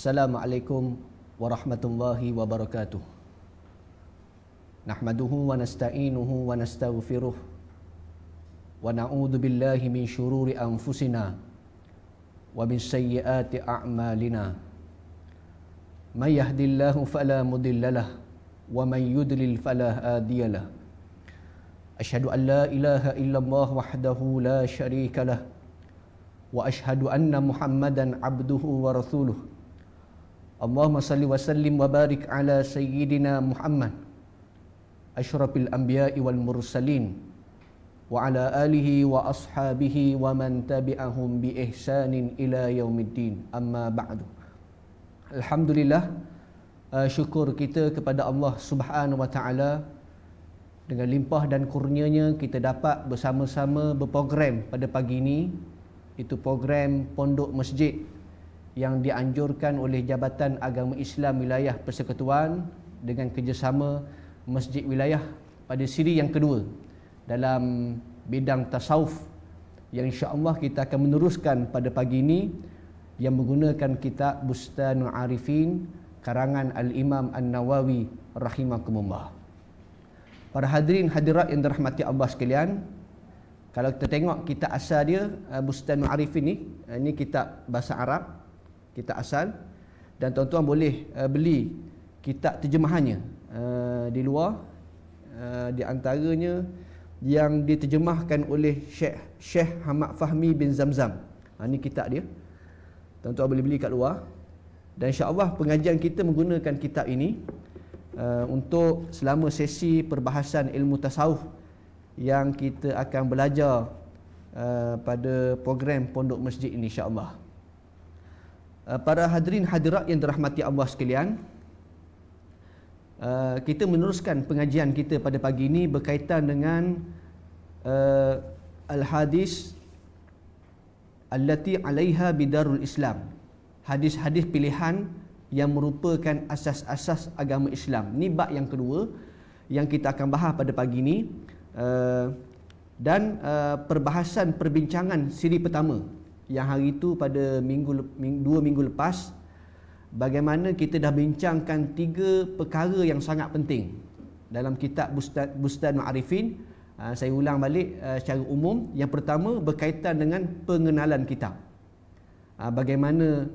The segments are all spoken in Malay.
Assalamualaikum warahmatullahi wabarakatuh. Nahmaduhu wa nasta'inuhu wa nastaghfiruh wa na'udzu billahi min syururi anfusina wa min sayyiati a'malina. May yahdihillahu fala mudhillalah wa may yudlil fala hadiyalah. Asyhadu an la ilaha illallah wahdahu la syarikalah wa asyhadu anna Muhammadan abduhu wa rasuluh. Allahumma salli wa sallim wa barik ala sayyidina Muhammad asyrafil anbiya'i wal mursalin wa ala alihi wa ashabihi wa man tabi'ahum bi ihsanin ila yaumiddin. Amma ba'du. Alhamdulillah, syukur kita kepada Allah Subhanahu wa taala, dengan limpah dan kurnianya kita dapat bersama-sama berprogram pada pagi ini. Itu program Pondok Masjid yang dianjurkan oleh Jabatan Agama Islam Wilayah Persekutuan dengan kerjasama Masjid Wilayah pada siri yang kedua dalam bidang tasawuf, yang insya-Allah kita akan meneruskan pada pagi ini, yang menggunakan kitab Bustanul Arifin karangan Al-Imam An-Nawawi rahimakumullah. Para hadirin hadirat yang dirahmati Allah sekalian, kalau kita tengok kitab asal dia, Bustanul Arifin ini kitab bahasa Arab, kitab asal, dan tuan-tuan boleh beli kitab terjemahannya di luar, di antaranya yang diterjemahkan oleh Syekh Hamad Fahmi bin Zamzam. Ini kitab dia, tuan-tuan boleh beli kat luar. Dan insya-Allah pengajian kita menggunakan kitab ini untuk selama sesi perbahasan ilmu tasawuf yang kita akan belajar pada program Pondok Masjid ini insya-Allah. Para hadirin hadirat yang dirahmati Allah sekalian, kita meneruskan pengajian kita pada pagi ini berkaitan dengan al-hadis allati 'alaiha bidarul Islam. Hadis-hadis pilihan yang merupakan asas-asas agama Islam. Ini bab yang kedua yang kita akan bahas pada pagi ini, dan perbahasan perbincangan siri pertama yang hari itu pada dua minggu lepas, bagaimana kita dah bincangkan 3 perkara yang sangat penting dalam kitab Bustanul Arifin. Saya ulang balik secara umum. Yang pertama berkaitan dengan pengenalan kitab. Bagaimana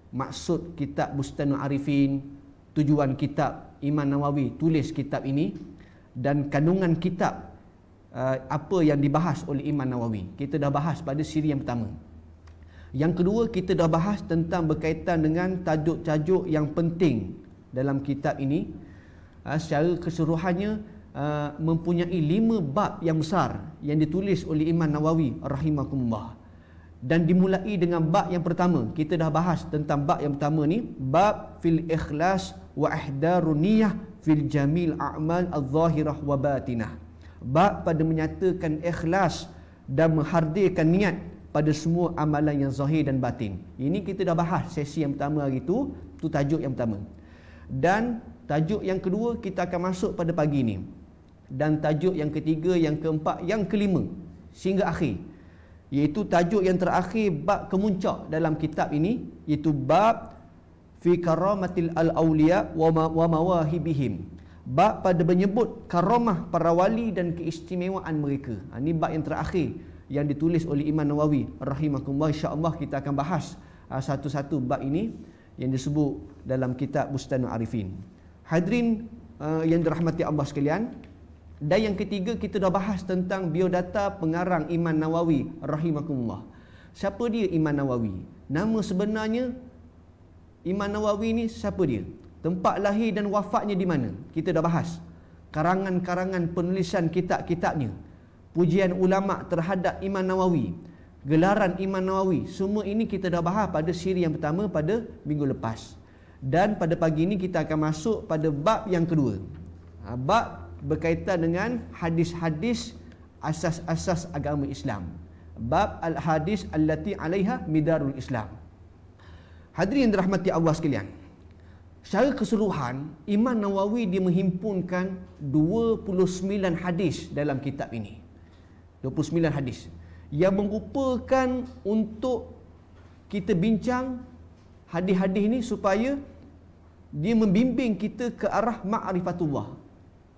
maksud kitab Bustanul Arifin, tujuan kitab Imam Nawawi tulis kitab ini, dan kandungan kitab apa yang dibahas oleh Imam Nawawi. Kita dah bahas pada siri yang pertama. Yang kedua, kita dah bahas tentang berkaitan dengan tajuk-tajuk yang penting dalam kitab ini. Secara keseluruhannya mempunyai 5 bab yang besar yang ditulis oleh Imam Nawawi rahimakumullah. Dan dimulai dengan bab yang pertama. Kita dah bahas tentang bab yang pertama ni, bab fil ikhlas wa ihdarun niyah fil jamil a'mal al-zahirah wa batinah. Bab pada menyatakan ikhlas dan menghadirkan niat pada semua amalan yang zahir dan batin. Ini kita dah bahas sesi yang pertama hari itu tajuk yang pertama. Dan tajuk yang kedua kita akan masuk pada pagi ini. Dan tajuk yang ketiga, yang keempat, yang kelima sehingga akhir, iaitu tajuk yang terakhir, bab kemuncak dalam kitab ini, iaitu bab fi karamatil al-awliya wa mawahibihim. Bab pada menyebut karamah para wali dan keistimewaan mereka. Ini bab yang terakhir yang ditulis oleh Imam Nawawi rahimakumullah. InsyaAllah kita akan bahas satu-satu bab ini yang disebut dalam kitab Bustanul Arifin. Hadirin yang dirahmati Allah sekalian, dan yang ketiga kita dah bahas tentang biodata pengarang Imam Nawawi rahimakumullah. Siapa dia Imam Nawawi? Nama sebenarnya Imam Nawawi ni siapa dia? Tempat lahir dan wafatnya di mana? Kita dah bahas. Karangan-karangan penulisan kitab-kitabnya, pujian ulama terhadap Imam Nawawi, gelaran Imam Nawawi, semua ini kita dah bahas pada siri yang pertama pada minggu lepas. Dan pada pagi ini kita akan masuk pada bab yang kedua. Bab berkaitan dengan hadis-hadis asas-asas agama Islam. Bab al-hadis allati 'alaiha midarul Islam. Hadirin yang dirahmati Allah sekalian, secara keseluruhan Imam Nawawi dia menghimpunkan 29 hadis dalam kitab ini. 29 hadis yang merupakan untuk kita bincang hadis-hadis ni supaya dia membimbing kita ke arah ma'rifatullah,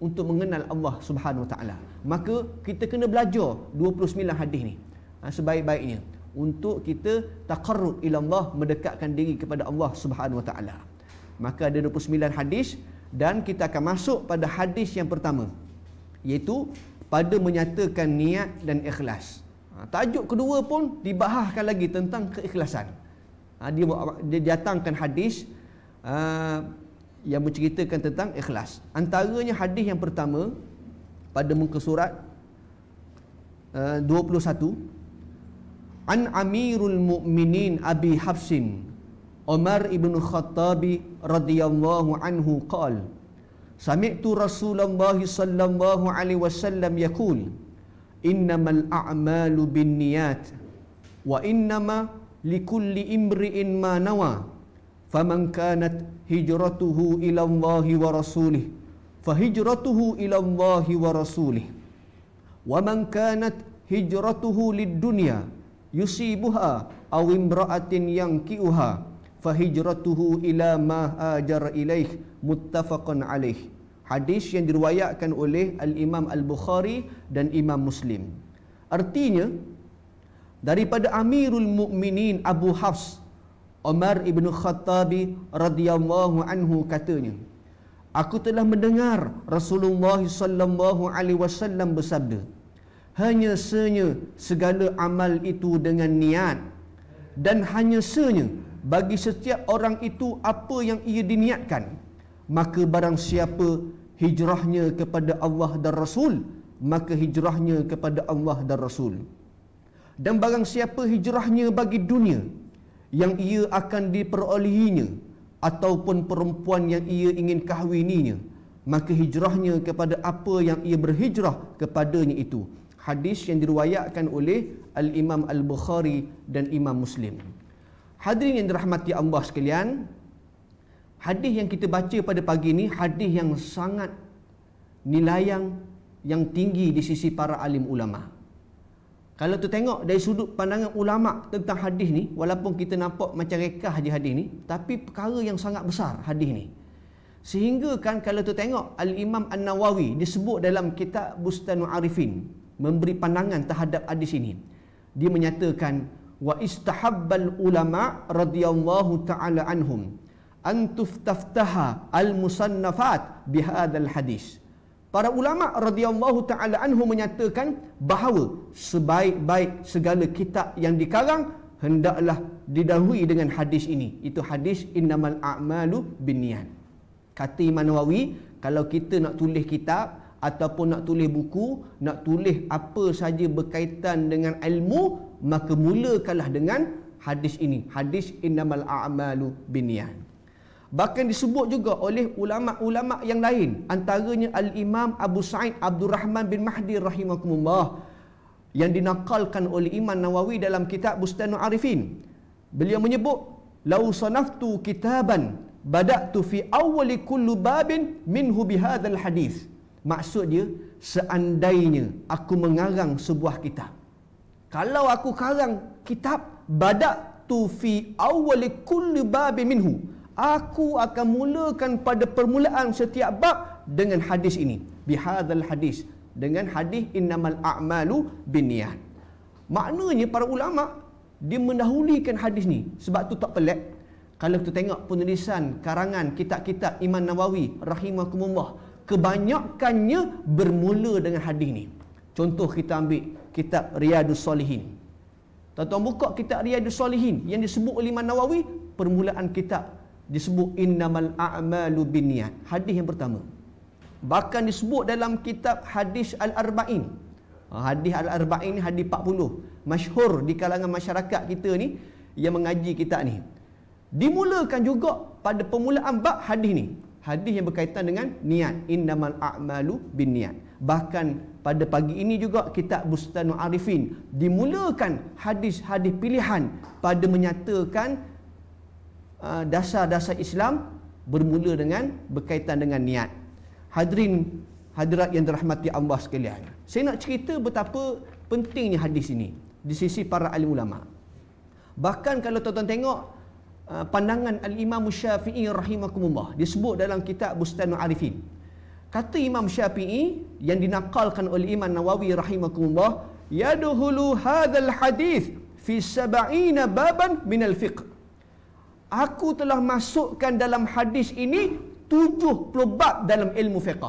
untuk mengenal Allah Subhanahu Wa Taala. Maka kita kena belajar 29 hadis ni sebaik-baiknya untuk kita taqarrub ila Allah, mendekatkan diri kepada Allah Subhanahu Wa Taala. Maka ada 29 hadis dan kita akan masuk pada hadis yang pertama, iaitu pada menyatakan niat dan ikhlas. Tajuk kedua pun dibahaskan lagi tentang keikhlasan. Dia datangkan hadis yang menceritakan tentang ikhlas. Antaranya hadis yang pertama pada muka surat 21, An Amirul Mukminin Abi Hafsin Umar ibn Khattabi radhiyallahu anhu qala Sami'tu Rasulullah sallallahu alaihi wasallam yaqul innamal a'malu binniyat wa innama likulli imri'in ma nawa faman kanat hijratuhu ila Allah wa rasulih fahijratuhu ila Allah wa rasulih wa man kanat hijratuhu lid-dunya yusibuha aw imra'atin yanki'uha fahijratuhu ila ma hajara ilaih muttafaqun alaih. Hadis yang diriwayatkan oleh Al-Imam Al-Bukhari dan Imam Muslim. Artinya daripada Amirul Mukminin Abu Hafs Umar ibn Khattabi radhiyallahu anhu katanya, aku telah mendengar Rasulullah sallallahu alaihi wasallam bersabda, hanya senya segala amal itu dengan niat, dan hanya senya bagi setiap orang itu apa yang ia diniatkan. Maka barang siapa hijrahnya kepada Allah dan Rasul, maka hijrahnya kepada Allah dan Rasul. Dan barang siapa hijrahnya bagi dunia yang ia akan diperolehinya, ataupun perempuan yang ia ingin kahwininya, maka hijrahnya kepada apa yang ia berhijrah kepadanya itu. Hadis yang diriwayatkan oleh Al-Imam Al-Bukhari dan Imam Muslim. Hadirin yang dirahmati Allah sekalian, hadis yang kita baca pada pagi ini hadis yang sangat nilai yang tinggi di sisi para alim ulama. Kalau tu tengok dari sudut pandangan ulama tentang hadis ni, walaupun kita nampak macam rekah je hadis ni, tapi perkara yang sangat besar hadis ni. Sehingga kan kalau tu tengok Al-Imam An-Nawawi disebut dalam kitab Bustanul Arifin memberi pandangan terhadap hadis ini. Dia menyatakan wa istahabbal ulama radhiyallahu taala anhum an tuftaftaha al-musannafat bihadzal hadis. Para ulama radhiyallahu taala anhum menyatakan bahawa sebaik-baik segala kitab yang dikarang hendaklah didahului dengan hadis ini. Itu hadis innamal a'malu binniyat. Kata Imam Nawawi, kalau kita nak tulis kitab ataupun nak tulis buku, nak tulis apa saja berkaitan dengan ilmu, maka mulakanlah dengan hadis ini, hadis innamal a'malu binniyat. Bahkan disebut juga oleh ulama-ulama yang lain, antaranya Al-Imam Abu Sa'id Abdul Rahman bin Mahdi rahimahumullah, yang dinakalkan oleh Imam Nawawi dalam kitab Bustanul Arifin. Beliau menyebut, lau sanaftu kitaban bada'tu fi awwali kullu babin minhu bihadzal hadis. Maksud dia, seandainya aku mengarang sebuah kitab, kalau aku karang kitab bada'tu fi awwali kulli babin minhu, aku akan mulakan pada permulaan setiap bab dengan hadis ini, bihadzal hadis, dengan hadis innamal a'malu binniyat. Maknanya para ulama dia mendahulukan hadis ni. Sebab tu tak pelik kalau kita tengok penulisan karangan kitab-kitab Imam Nawawi rahimahumullah, kebanyakannya bermula dengan hadis ni. Contoh kita ambil kitab Riyadus Salihin. Tuan-tuan buka kitab Riyadus Salihin yang disebut oleh Imam Nawawi, permulaan kitab disebut innamal a'malu binniyat, hadis yang pertama. Bahkan disebut dalam kitab Hadis Al-Arba'in. Hadis Al-Arba'in ni hadis 40, masyhur di kalangan masyarakat kita ni yang mengaji kitab ni. Dimulakan juga pada permulaan bab hadis ni, hadis yang berkaitan dengan niat, innamal a'malu binniyat. Bahkan pada pagi ini juga kitab Bustanul Arifin dimulakan hadis-hadis pilihan pada menyatakan dasar-dasar Islam bermula dengan berkaitan dengan niat. Hadirat yang dirahmati Allah sekalian, saya nak cerita betapa pentingnya hadis ini di sisi para alim ulama. Bahkan kalau tuan-tuan tengok pandangan Al-Imam Syafi'i rahimakumullah. Disebut dalam kitab Bustanul Arifin. Kata Imam Syafi'i yang dinaqalkan oleh Imam Nawawi rahimakumullah, yadkhulu hadzal hadis fi 70 baban min al-fiqh. Aku telah masukkan dalam hadis ini 70 bab dalam ilmu fiqh.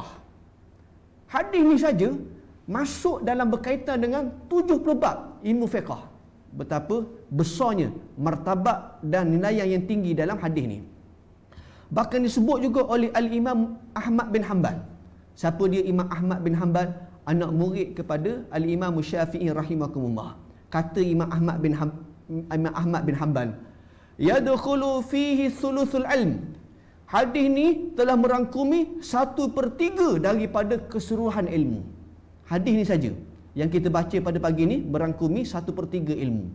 Hadis ni saja masuk dalam berkaitan dengan 70 bab ilmu fiqh. Betapa besarnya martabat dan nilai yang tinggi dalam hadis ni. Bahkan disebut juga oleh Al-Imam Ahmad bin Hanbal. Siapa dia Imam Ahmad bin Hanbal? Anak murid kepada Al-Imam Syafi'i rahimakumullah. Kata Imam Ahmad bin Hanbal, yadkhulu fihi thuluthul ilm. Hadis ni telah merangkumi 1/3 daripada keseluruhan ilmu. Hadis ni saja yang kita baca pada pagi ni merangkumi 1/3 ilmu.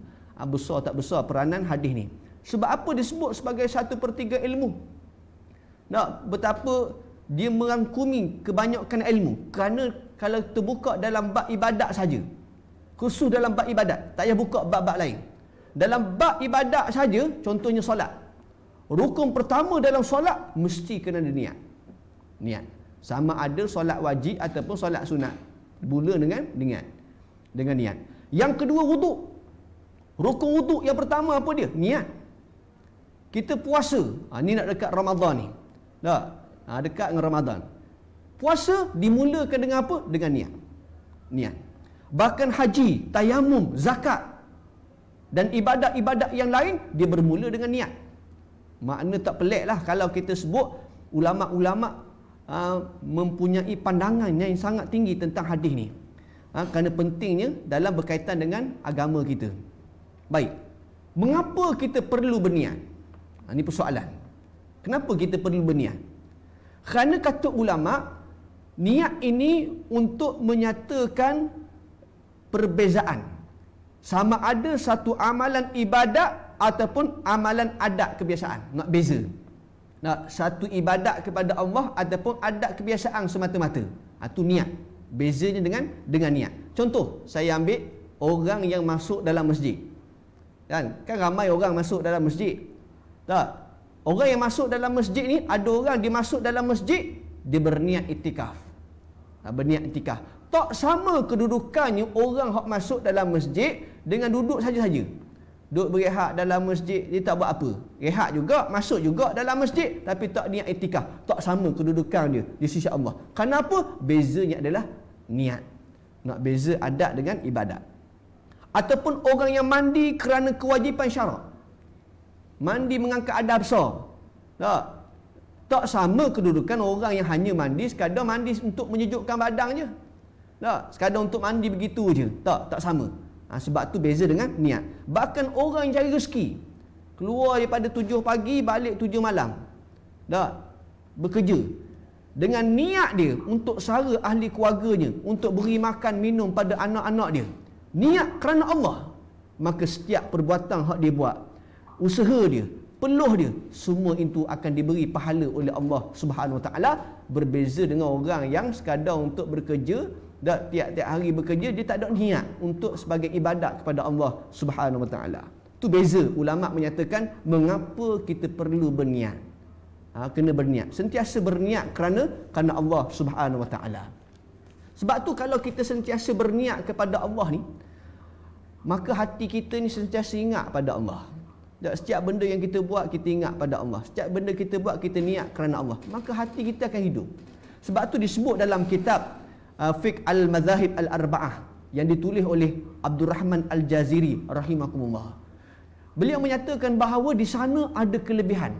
Besar tak besar peranan hadis ni. Sebab apa disebut sebagai 1/3 ilmu? Nak betapa dia merangkumi kebanyakan ilmu. Kerana kalau terbuka dalam bab ibadat saja, khusus dalam bab ibadat, tak payah buka bab-bab lain. Dalam bab ibadat saja, contohnya solat. Rukun pertama dalam solat mesti kena ada niat. Niat. Sama ada solat wajib ataupun solat sunat. Mula dengan niat. Yang kedua wuduk. Rukun wuduk yang pertama apa dia? Niat. Kita puasa. Ni nak dekat Ramadan ni. Tak? Dekat dengan Ramadan. Puasa dimulakan dengan apa? Dengan niat. Niat. Bahkan haji, tayamum, zakat dan ibadat-ibadat yang lain dia bermula dengan niat. Makna tak pelik lah kalau kita sebut ulama-ulama mempunyai pandangan yang sangat tinggi tentang hadis ni. Kerana pentingnya dalam berkaitan dengan agama kita. Baik. Mengapa kita perlu berniat? Ini persoalan. Kenapa kita perlu berniat? Kerana kata ulama, niat ini untuk menyatakan perbezaan. Sama ada satu amalan ibadat ataupun amalan adat kebiasaan. Nak beza. Nak satu ibadat kepada Allah ataupun adat kebiasaan semata-mata. Itu niat. Bezanya dengan niat. Contoh, saya ambil orang yang masuk dalam masjid. Kan ramai orang masuk dalam masjid. Tak? Orang yang masuk dalam masjid ni, ada orang dia masuk dalam masjid, dia berniat iktikaf. Berniat iktikaf. Tak sama kedudukannya orang yang masuk dalam masjid dengan duduk saja-saja. Duduk berehat dalam masjid, dia tak buat apa. Rehat juga, masuk juga dalam masjid, tapi tak niat iktikaf. Tak sama kedudukan dia di sisi Allah. Kenapa? Bezanya adalah niat. Nak beza adat dengan ibadat. Ataupun orang yang mandi kerana kewajipan syarak. Mandi mengangkat adab besar. Tak sama kedudukan orang yang hanya mandi sekadar mandi untuk menyejukkan badan je. Tak, sekadar untuk mandi begitu je. Tak sama. Sebab tu beza dengan niat. Bahkan orang yang cari rezeki, keluar daripada 7 pagi balik 7 malam. Tak, bekerja dengan niat dia untuk sara ahli keluarganya, untuk beri makan minum pada anak-anak dia. Niat kerana Allah. Maka setiap perbuatan hak dia buat, usaha dia, peluh dia, semua itu akan diberi pahala oleh Allah Subhanahu Wa Taala. Berbeza dengan orang yang sekadar untuk bekerja, dan tiap-tiap hari bekerja, dia tak ada niat untuk sebagai ibadat kepada Allah Subhanahu Wa Taala. Itu beza. Ulama menyatakan mengapa kita perlu berniat. Kena berniat. Sentiasa berniat kerana Allah Subhanahu Wa Taala. Sebab tu kalau kita sentiasa berniat kepada Allah ni, maka hati kita ni sentiasa ingat pada Allah. Setiap benda yang kita buat, kita ingat pada Allah. Setiap benda kita buat, kita niat kerana Allah. Maka hati kita akan hidup. Sebab tu disebut dalam kitab Fiqh Al-Mazahib Al-Arba'ah yang ditulis oleh Abdul Rahman Al-Jaziri rahimakumullah. Beliau menyatakan bahawa di sana ada kelebihan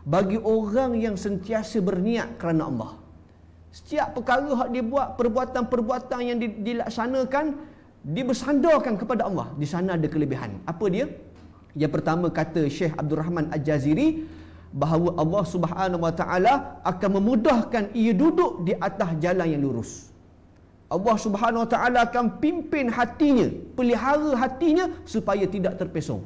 bagi orang yang sentiasa berniat kerana Allah. Setiap perkara yang dia buat, perbuatan-perbuatan yang dilaksanakan, dia bersandarkan kepada Allah. Di sana ada kelebihan. Apa dia? Yang pertama, kata Syekh Abdul Rahman Al-Jaziri, bahawa Allah Subhanahu Wa Taala akan memudahkan ia duduk di atas jalan yang lurus. Allah Subhanahu Wa Taala akan pimpin hatinya, pelihara hatinya supaya tidak terpesong.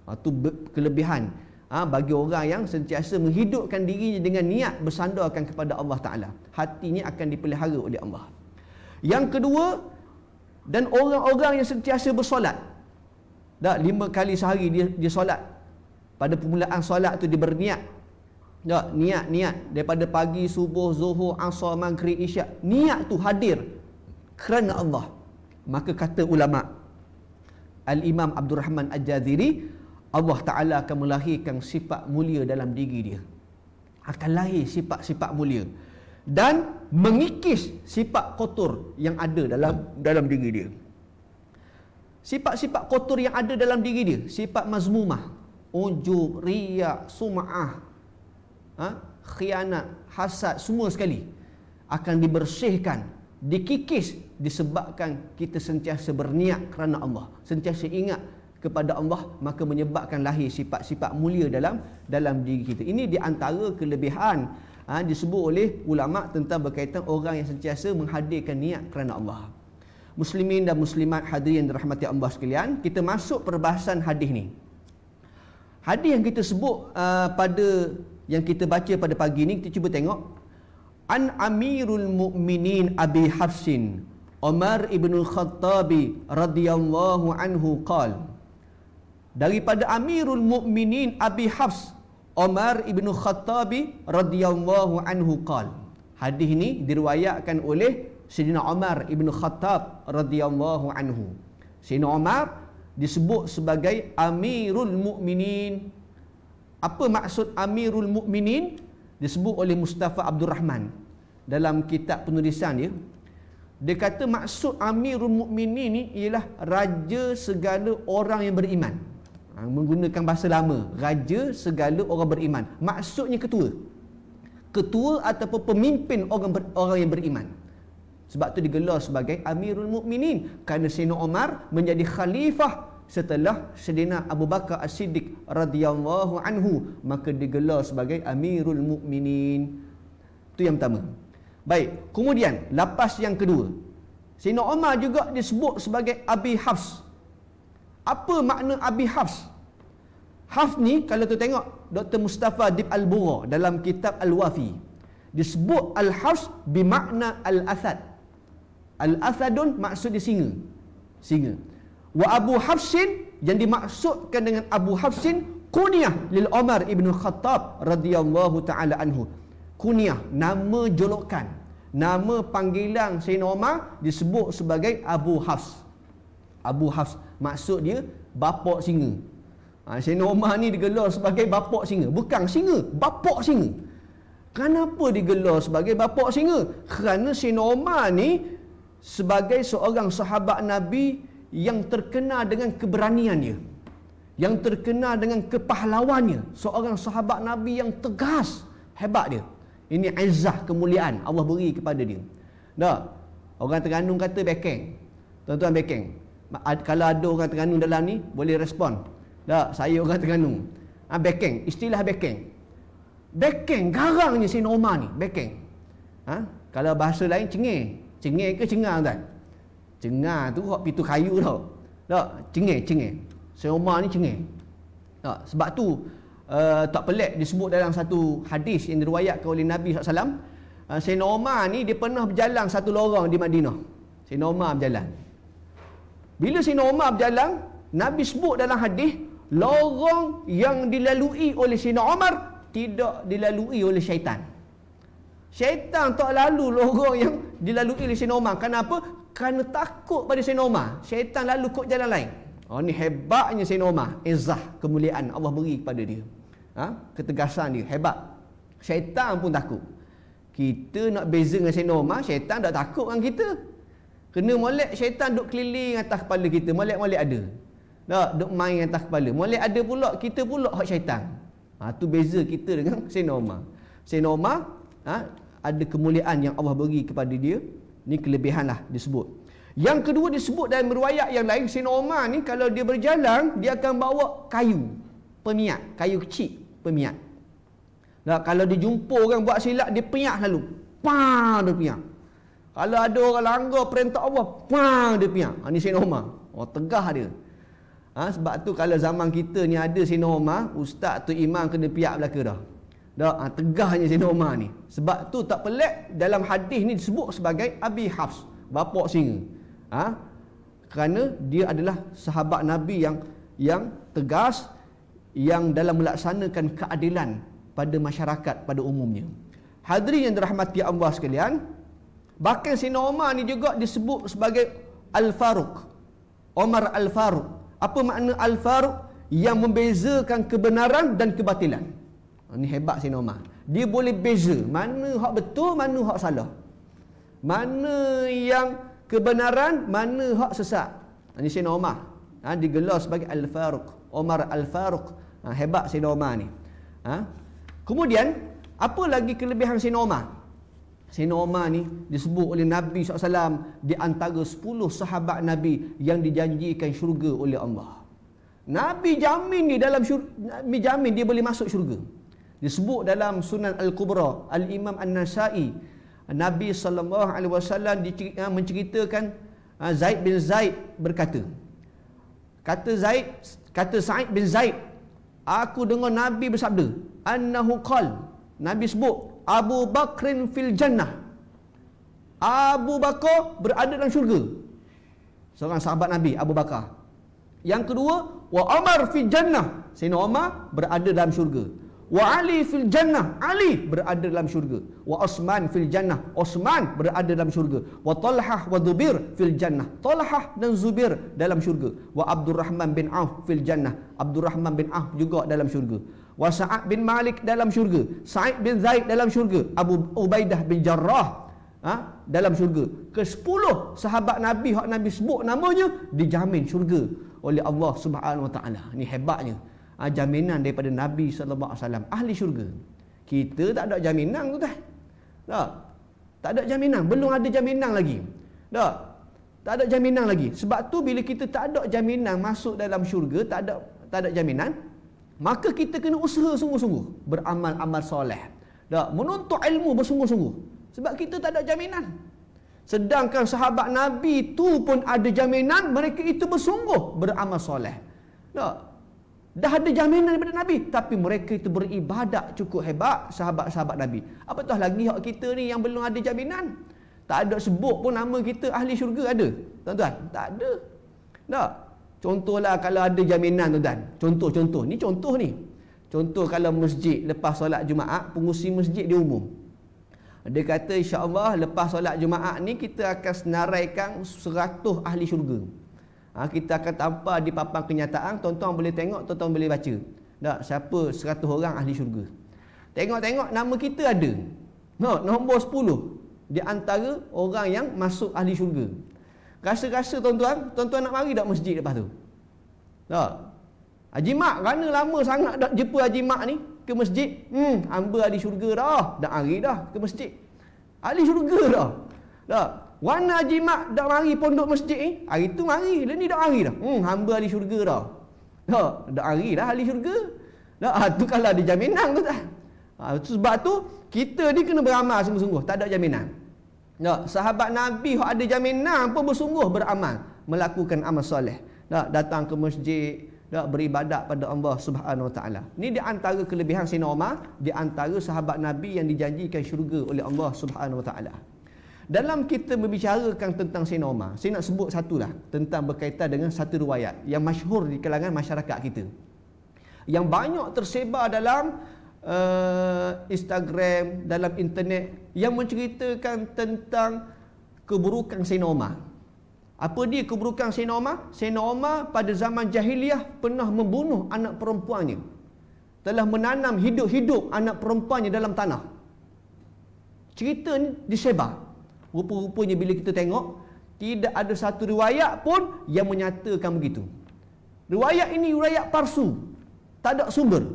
Itu kelebihan bagi orang yang sentiasa menghidupkan dirinya dengan niat bersandarkan kepada Allah Taala. Hatinya akan dipelihara oleh Allah. Yang kedua, dan orang-orang yang sentiasa bersolat. 5 kali sehari dia solat. pada permulaan solat tu dia berniat. Tak, niat daripada pagi, subuh, zuhur, asar, maghrib, isyak, niat tu hadir kerana Allah. Maka kata ulama Al-Imam Abdul Rahman Al-Jaziri, Allah Ta'ala akan melahirkan sifat mulia dalam diri dia. Akan lahir sifat-sifat mulia dan mengikis sifat kotor yang ada dalam diri dia. Sifat-sifat kotor yang ada dalam diri dia, sifat mazmumah, ujub, riak, sum'ah, khianat, hasad, semua sekali akan dibersihkan, dikikis disebabkan kita sentiasa berniat kerana Allah, sentiasa ingat kepada Allah, maka menyebabkan lahir sifat-sifat mulia dalam diri kita. Ini di antara kelebihan disebut oleh ulama tentang berkaitan orang yang sentiasa menghadirkan niat kerana Allah. Muslimin dan muslimat hadirin yang dirahmati Allah sekalian, kita masuk perbahasan hadis ni. Hadis yang kita sebut yang kita baca pada pagi ni, kita cuba tengok. An Amirul Mukminin Abi Hafsin Umar ibn Khattab radhiyallahu anhu qala, daripada Amirul Mukminin Abi Hafs Umar ibn Khattab radhiyallahu anhu qala. Hadis ni diriwayatkan oleh Sayyidina Umar ibn Khattab radhiyallahu anhu. Sayyidina Umar disebut sebagai Amirul Mukminin. Apa maksud Amirul Mukminin? Disebut oleh Mustafa Abdul Rahman dalam kitab penulisan dia. Dia kata maksud Amirul Mukminin ni ialah raja segala orang yang beriman. Menggunakan bahasa lama, raja segala orang beriman. Maksudnya ketua. Ketua ataupun pemimpin orang yang beriman. Sebab tu digelar sebagai Amirul Mukminin, kerana Sayyidina Umar menjadi khalifah setelah Sayyidina Abu Bakar As-Siddiq radhiyallahu anhu, maka digelar sebagai Amirul Mukminin. Itu yang pertama. Baik, kemudian lapas yang kedua, Sayyidina Umar juga disebut sebagai Abi Hafs. Apa makna Abi Hafs? Hafs ni kalau tu tengok Dr. Mustafa Dib Al-Bura dalam kitab Al-Wafi, disebut Al-Hafs bermakna Al-Asad. Al-Asadun maksud dia singa. Wa Abu Hafsin, yang dimaksudkan dengan Abu Hafsin, kunyah lil Umar ibn Khattab radhiyallahu taala anhu. Kunyah, nama julukan, nama panggilan Sayyidina Umar disebut sebagai Abu Hafs. Abu Hafs maksud dia bapak singa. Sayyidina Umar ni digelar sebagai bapak singa, bukan singa, bapak singa. Kenapa digelar sebagai bapak singa? Kerana Sayyidina Umar ni sebagai seorang sahabat Nabi yang terkenal dengan keberaniannya, yang terkenal dengan kepahlawannya, seorang sahabat Nabi yang tegas, hebat dia. Ini izzah, kemuliaan Allah beri kepada dia. Tak? Orang Terengganu kata bekeng. Tuan-tuan bekeng. Kalau ada orang Terengganu dalam ni, boleh respon. Tak? Saya orang Terengganu. Bekeng, istilah bekeng. Bekeng, garangnya Sayyidina Umar ni, bekeng. Kalau bahasa lain cengeng. Cengeng ke cengar kan? Cengar tu hak pitu kayu tau. Tak, cengeng. Sayyidina Umar ni cengeng. Tak, sebab tu tak pelik disebut dalam satu hadis yang diriwayatkan oleh Nabi SAW. Sayyidina Umar ni dia pernah berjalan satu lorong di Madinah. Sayyidina Umar berjalan. Bila Sayyidina Umar berjalan, Nabi sebut dalam hadis, lorong yang dilalui oleh Sayyidina Umar tidak dilalui oleh syaitan. Syaitan tak lalu lorong yang dilalui oleh Sayyidina Umar. Kenapa? Kerana takut pada Sayyidina Umar. Syaitan lalu kot jalan lain. Ni hebatnya Sayyidina Umar. Izzah, kemuliaan Allah beri kepada dia. Ketegasan dia, hebat. Syaitan pun takut. Kita nak beza dengan Sayyidina Umar, syaitan tak takut dengan kita. Kena molek syaitan duk keliling atas kepala kita. Molek-molek ada. Tak, duk main atas kepala. Molek ada pula, kita pula hak syaitan. Tu beza kita dengan Sayyidina Umar. Sayyidina Umar ada kemuliaan yang Allah beri kepada dia. Ni kelebihan lah disebut. Yang kedua disebut dalam riwayat yang lain, Sayyidina Umar ni kalau dia berjalan, dia akan bawa kayu pemiat, kayu kecil pemiat. Nah, kalau dia jumpa orang buat silap, dia piak lalu. Dia piak. Kalau ada orang langgar perintah Allah, dia piak. Ni Sayyidina Umar. Tegah dia. Sebab tu kalau zaman kita ni ada Sayyidina Umar, ustaz tu imam kena piak belaka dah. Tegahnya Sayyidina Umar ni. Sebab tu tak pelik dalam hadis ni disebut sebagai Abi Hafs, bapak singa. Kerana dia adalah sahabat Nabi yang tegas, yang dalam melaksanakan keadilan pada masyarakat pada umumnya. Hadirin yang dirahmati Allah sekalian, bahkan Sayyidina Umar ni juga disebut sebagai Al-Faruq. Umar Al-Faruq. Apa makna Al-Faruq? Yang membezakan kebenaran dan kebatilan. Ini hebat Sayyidina Umar. Dia boleh beza mana hak betul, mana hak salah. Mana yang kebenaran, mana hak sesat. Ini Sayyidina Umar. Digelar sebagai Al-Faruq. Umar Al-Faruq. Hebat Sayyidina Umar ni. Kemudian, apa lagi kelebihan Sayyidina Umar? Sayyidina Umar ni disebut oleh Nabi SAW di antara 10 sahabat Nabi yang dijanjikan syurga oleh Allah. Nabi jamin ni dalam Nabi jamin dia boleh masuk syurga. Disebut dalam Sunan Al-Kubra, Al-Imam An-Nasai, Nabi SAW menceritakan Zaid bin Zaid berkata, kata Sa'id bin Zaid, aku dengar Nabi bersabda, annahu qal, Nabi sebut Abu Bakrin fil jannah, Abu Bakar berada dalam syurga. Seorang sahabat Nabi, Abu Bakar. Yang kedua, wa Umar fil jannah, Sayyidina Umar berada dalam syurga. Wa Ali fil jannah, Ali berada dalam syurga. Wa Osman fil jannah, Osman berada dalam syurga. Wa Talhah wa Zubair fil jannah, Talhah dan Zubair dalam syurga. Wa Abdurrahman bin Auf fil jannah, Abdurrahman bin Auf juga dalam syurga. Wa Sa'ad bin Malik dalam syurga, Sa'id bin Zaid dalam syurga, Abu Ubaidah bin Jarrah dalam syurga. Ke-10 sahabat Nabi hak Nabi sebut namanya dijamin syurga oleh Allah Subhanahu Wa Taala. Ini hebatnya. Jaminan daripada Nabi sallallahu alaihi wasallam, ahli syurga. Kita tak ada jaminan tu dah. Tak ada jaminan, belum ada jaminan lagi. Tak ada jaminan lagi. Sebab tu bila kita tak ada jaminan masuk dalam syurga, tak ada jaminan, maka kita kena usaha sungguh-sungguh, beramal-amal soleh. Menuntut ilmu bersungguh-sungguh. Sebab kita tak ada jaminan. Sedangkan sahabat Nabi tu pun ada jaminan, mereka itu bersungguh beramal soleh. Dah ada jaminan daripada Nabi, tapi mereka itu beribadat cukup hebat, sahabat-sahabat Nabi. Apatah lagi hak kita ni yang belum ada jaminan. Tak ada sebut pun nama kita ahli syurga, ada? Tuan-tuan, tak ada. Contohlah kalau ada jaminan, tuan-tuan. Contoh, ni contoh ni. Contoh kalau masjid lepas solat Jumaat, pengurusi masjid dia umum. Dia kata insya-Allah lepas solat Jumaat ni kita akan senaraikan 100 ahli syurga. Kita akan tampar di papan kenyataan, tuan-tuan boleh tengok, tuan-tuan boleh baca. Siapa 100 orang ahli syurga. Tengok-tengok nama kita ada. Nombor 10 di antara orang yang masuk ahli syurga. Rasa-rasa tuan-tuan nak mari tak masjid lepas tu? Haji Mak, kerana lama sangat tak jumpa Haji Mak ni ke masjid. Hamba ahli syurga dah. Dah hari dah ke masjid. Ahli syurga dah. Warna Haji Mak dah mari pondok masjid ni, hari tu mari, ni dah hari dah. Hamba ahli syurga dah. Dah hari dah ahli syurga. Tu kalau ada jaminan tu tak. Sebab tu kita ni kena beramal sungguh-sungguh, tak ada jaminan. Sahabat Nabi hak ada jaminan pun bersungguh beramal, melakukan amal soleh. Datang ke masjid, beribadat pada Allah Subhanahu Wa Taala. Ni di antara kelebihan Sayyidina Umar, di antara sahabat Nabi yang dijanjikan syurga oleh Allah Subhanahu Wa Taala. Dalam kita membicarakan tentang Sayyidina Umar, saya nak sebut satulah tentang berkaitan dengan satu riwayat yang masyhur di kalangan masyarakat kita, yang banyak tersebar dalam Instagram, dalam internet, yang menceritakan tentang keburukan Sayyidina Umar. Apa dia keburukan Sayyidina Umar? Sayyidina Umar pada zaman jahiliah pernah membunuh anak perempuannya, telah menanam hidup-hidup anak perempuannya dalam tanah. Cerita ni disebar. Rupa-rupanya bila kita tengok, tidak ada satu riwayat pun yang menyatakan begitu. Riwayat ini riwayat palsu, tak ada sumber.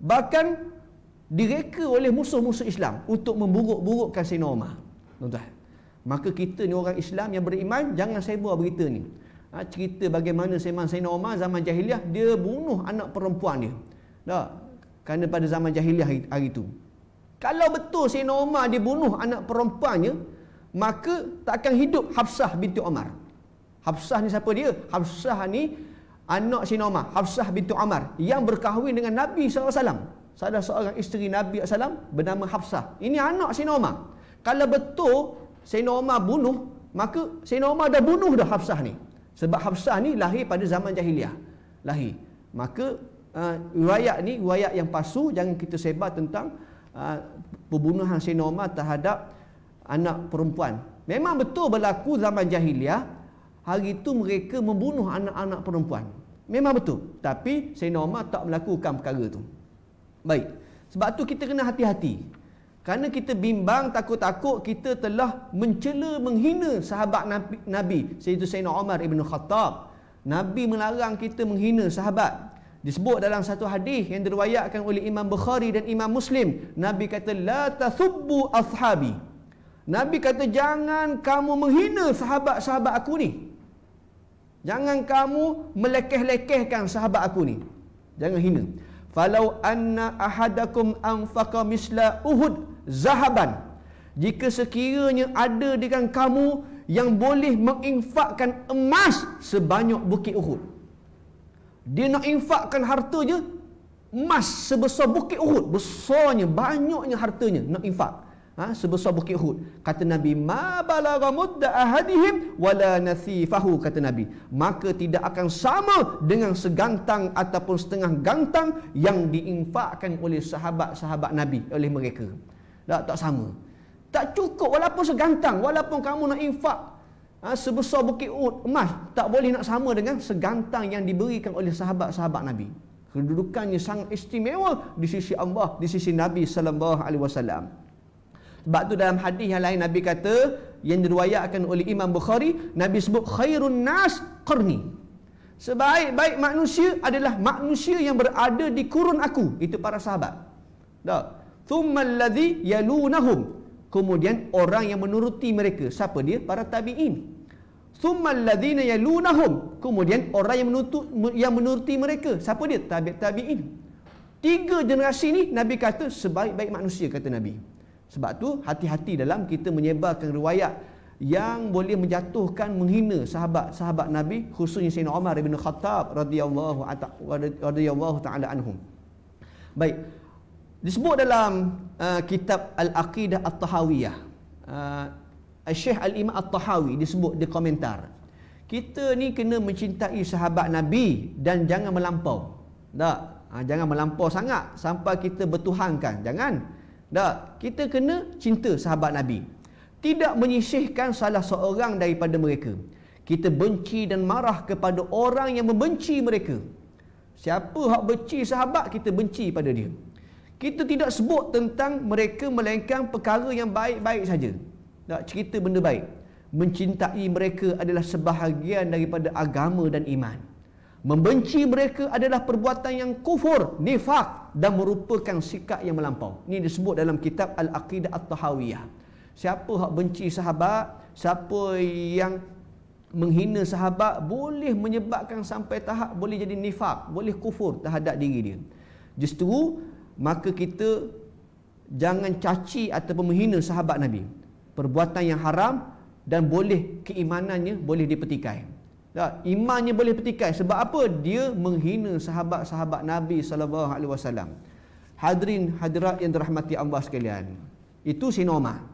Bahkan direka oleh musuh-musuh Islam untuk memburuk-burukkan Sayyidina Umar. Tuan-tuan, maka kita ni orang Islam yang beriman, jangan sebar berita ni. Cerita bagaimana Sayyidina Umar zaman jahiliah dia bunuh anak perempuan dia. Kerana pada zaman jahiliah hari itu, kalau betul Sayyidina Umar dia bunuh anak perempuannya, maka tak akan hidup Hafsah binti Umar. Hafsah ni siapa dia? Hafsah ni anak Sayyidina Umar, Hafsah binti Umar, yang berkahwin dengan Nabi SAW. Salah seorang isteri Nabi SAW bernama Hafsah. Ini anak Sayyidina Umar. Kalau betul Sayyidina Umar bunuh, maka Sayyidina Umar dah bunuh dah Hafsah ni. Sebab Hafsah ni lahir pada zaman jahiliah. Lahir. Maka riwayat ni riwayat yang palsu. Jangan kita sebar tentang pembunuhan Sayyidina Umar terhadap anak perempuan. Memang betul berlaku zaman jahiliah. Hari itu mereka membunuh anak-anak perempuan. Memang betul. Tapi Sayyidina Umar tak melakukan perkara tu. Baik. Sebab tu kita kena hati-hati. Kerana kita bimbang, takut-takut kita telah mencela, menghina sahabat Nabi, iaitu Sayyidina Umar ibn Khattab. Nabi melarang kita menghina sahabat. Disebut dalam satu hadis yang diriwayatkan oleh Imam Bukhari dan Imam Muslim, Nabi kata, la tasubbu ashabi. Nabi kata, jangan kamu menghina sahabat-sahabat aku ni. Jangan kamu melekeh-lekehkan sahabat aku ni. Jangan hina. Falau anna ahadakum anfaqa misla Uhud zahaban. Jika sekiranya ada dengan kamu yang boleh menginfakkan emas sebanyak bukit Uhud. Dia nak infakkan harta je, emas sebesar bukit Uhud. Besarnya, banyaknya hartanya nak infak. Sebesar bukit Uhud. Kata Nabi, ma balagha mudda ahadihim wala nathifahu, kata Nabi. Maka tidak akan sama dengan segantang ataupun setengah gantang yang diinfakkan oleh sahabat-sahabat Nabi oleh mereka. Tak sama. Tak cukup walaupun segantang, walaupun kamu nak infak sebesar bukit Uhud emas, tak boleh nak sama dengan segantang yang diberikan oleh sahabat-sahabat Nabi. Kedudukannya sangat istimewa di sisi Allah, di sisi Nabi sallallahu alaihi wasallam. Sebab tu dalam hadis yang lain Nabi kata, yang diriwayatkan oleh Imam Bukhari, Nabi sebut khairun nas qarni. Sebaik-baik manusia adalah manusia yang berada di kurun aku, itu para sahabat. Tak. Thummal ladzi yalunahum. Kemudian orang yang menuruti mereka. Siapa dia? Para tabi'in. Thummal ladzina yalunahum. Kemudian orang yang menuruti mereka. Siapa dia? Tabi'in. 3 generasi ni Nabi kata sebaik-baik manusia, kata Nabi. Sebab tu hati-hati dalam kita menyebarkan riwayat yang boleh menjatuhkan, menghina sahabat-sahabat Nabi, khususnya Sayyidina Umar bin Khattab radhiyallahu ta'ala anhum. Baik. Disebut dalam kitab Al-Aqidah At-Tahawiyah, Syekh Al-Imam At-Tahawi disebut di komentar, kita ni kena mencintai sahabat Nabi dan jangan melampau. Tak, jangan melampau sangat sampai kita bertuhankan. Jangan. Tak, kita kena cinta sahabat Nabi. Tidak menyisihkan salah seorang daripada mereka. Kita benci dan marah kepada orang yang membenci mereka. Siapa hak benci sahabat, kita benci pada dia. Kita tidak sebut tentang mereka melainkan perkara yang baik-baik saja. Tak, cerita benda baik. Mencintai mereka adalah sebahagian daripada agama dan iman. Membenci mereka adalah perbuatan yang kufur, nifak dan merupakan sikap yang melampau. Ini disebut dalam kitab Al-Aqidah At-Tahawiyah. Siapa hak benci sahabat, siapa yang menghina sahabat, boleh menyebabkan sampai tahap boleh jadi nifak, boleh kufur terhadap diri dia. Justru maka kita jangan caci ataupun menghina sahabat Nabi. Perbuatan yang haram dan boleh keimanannya boleh dipetikai. Tak, imannya boleh petikai. Sebab apa? Dia menghina sahabat-sahabat Nabi sallallahu alaihi wasallam. Hadirin hadirat yang dirahmati Allah sekalian. Itu Sayyidina Umar.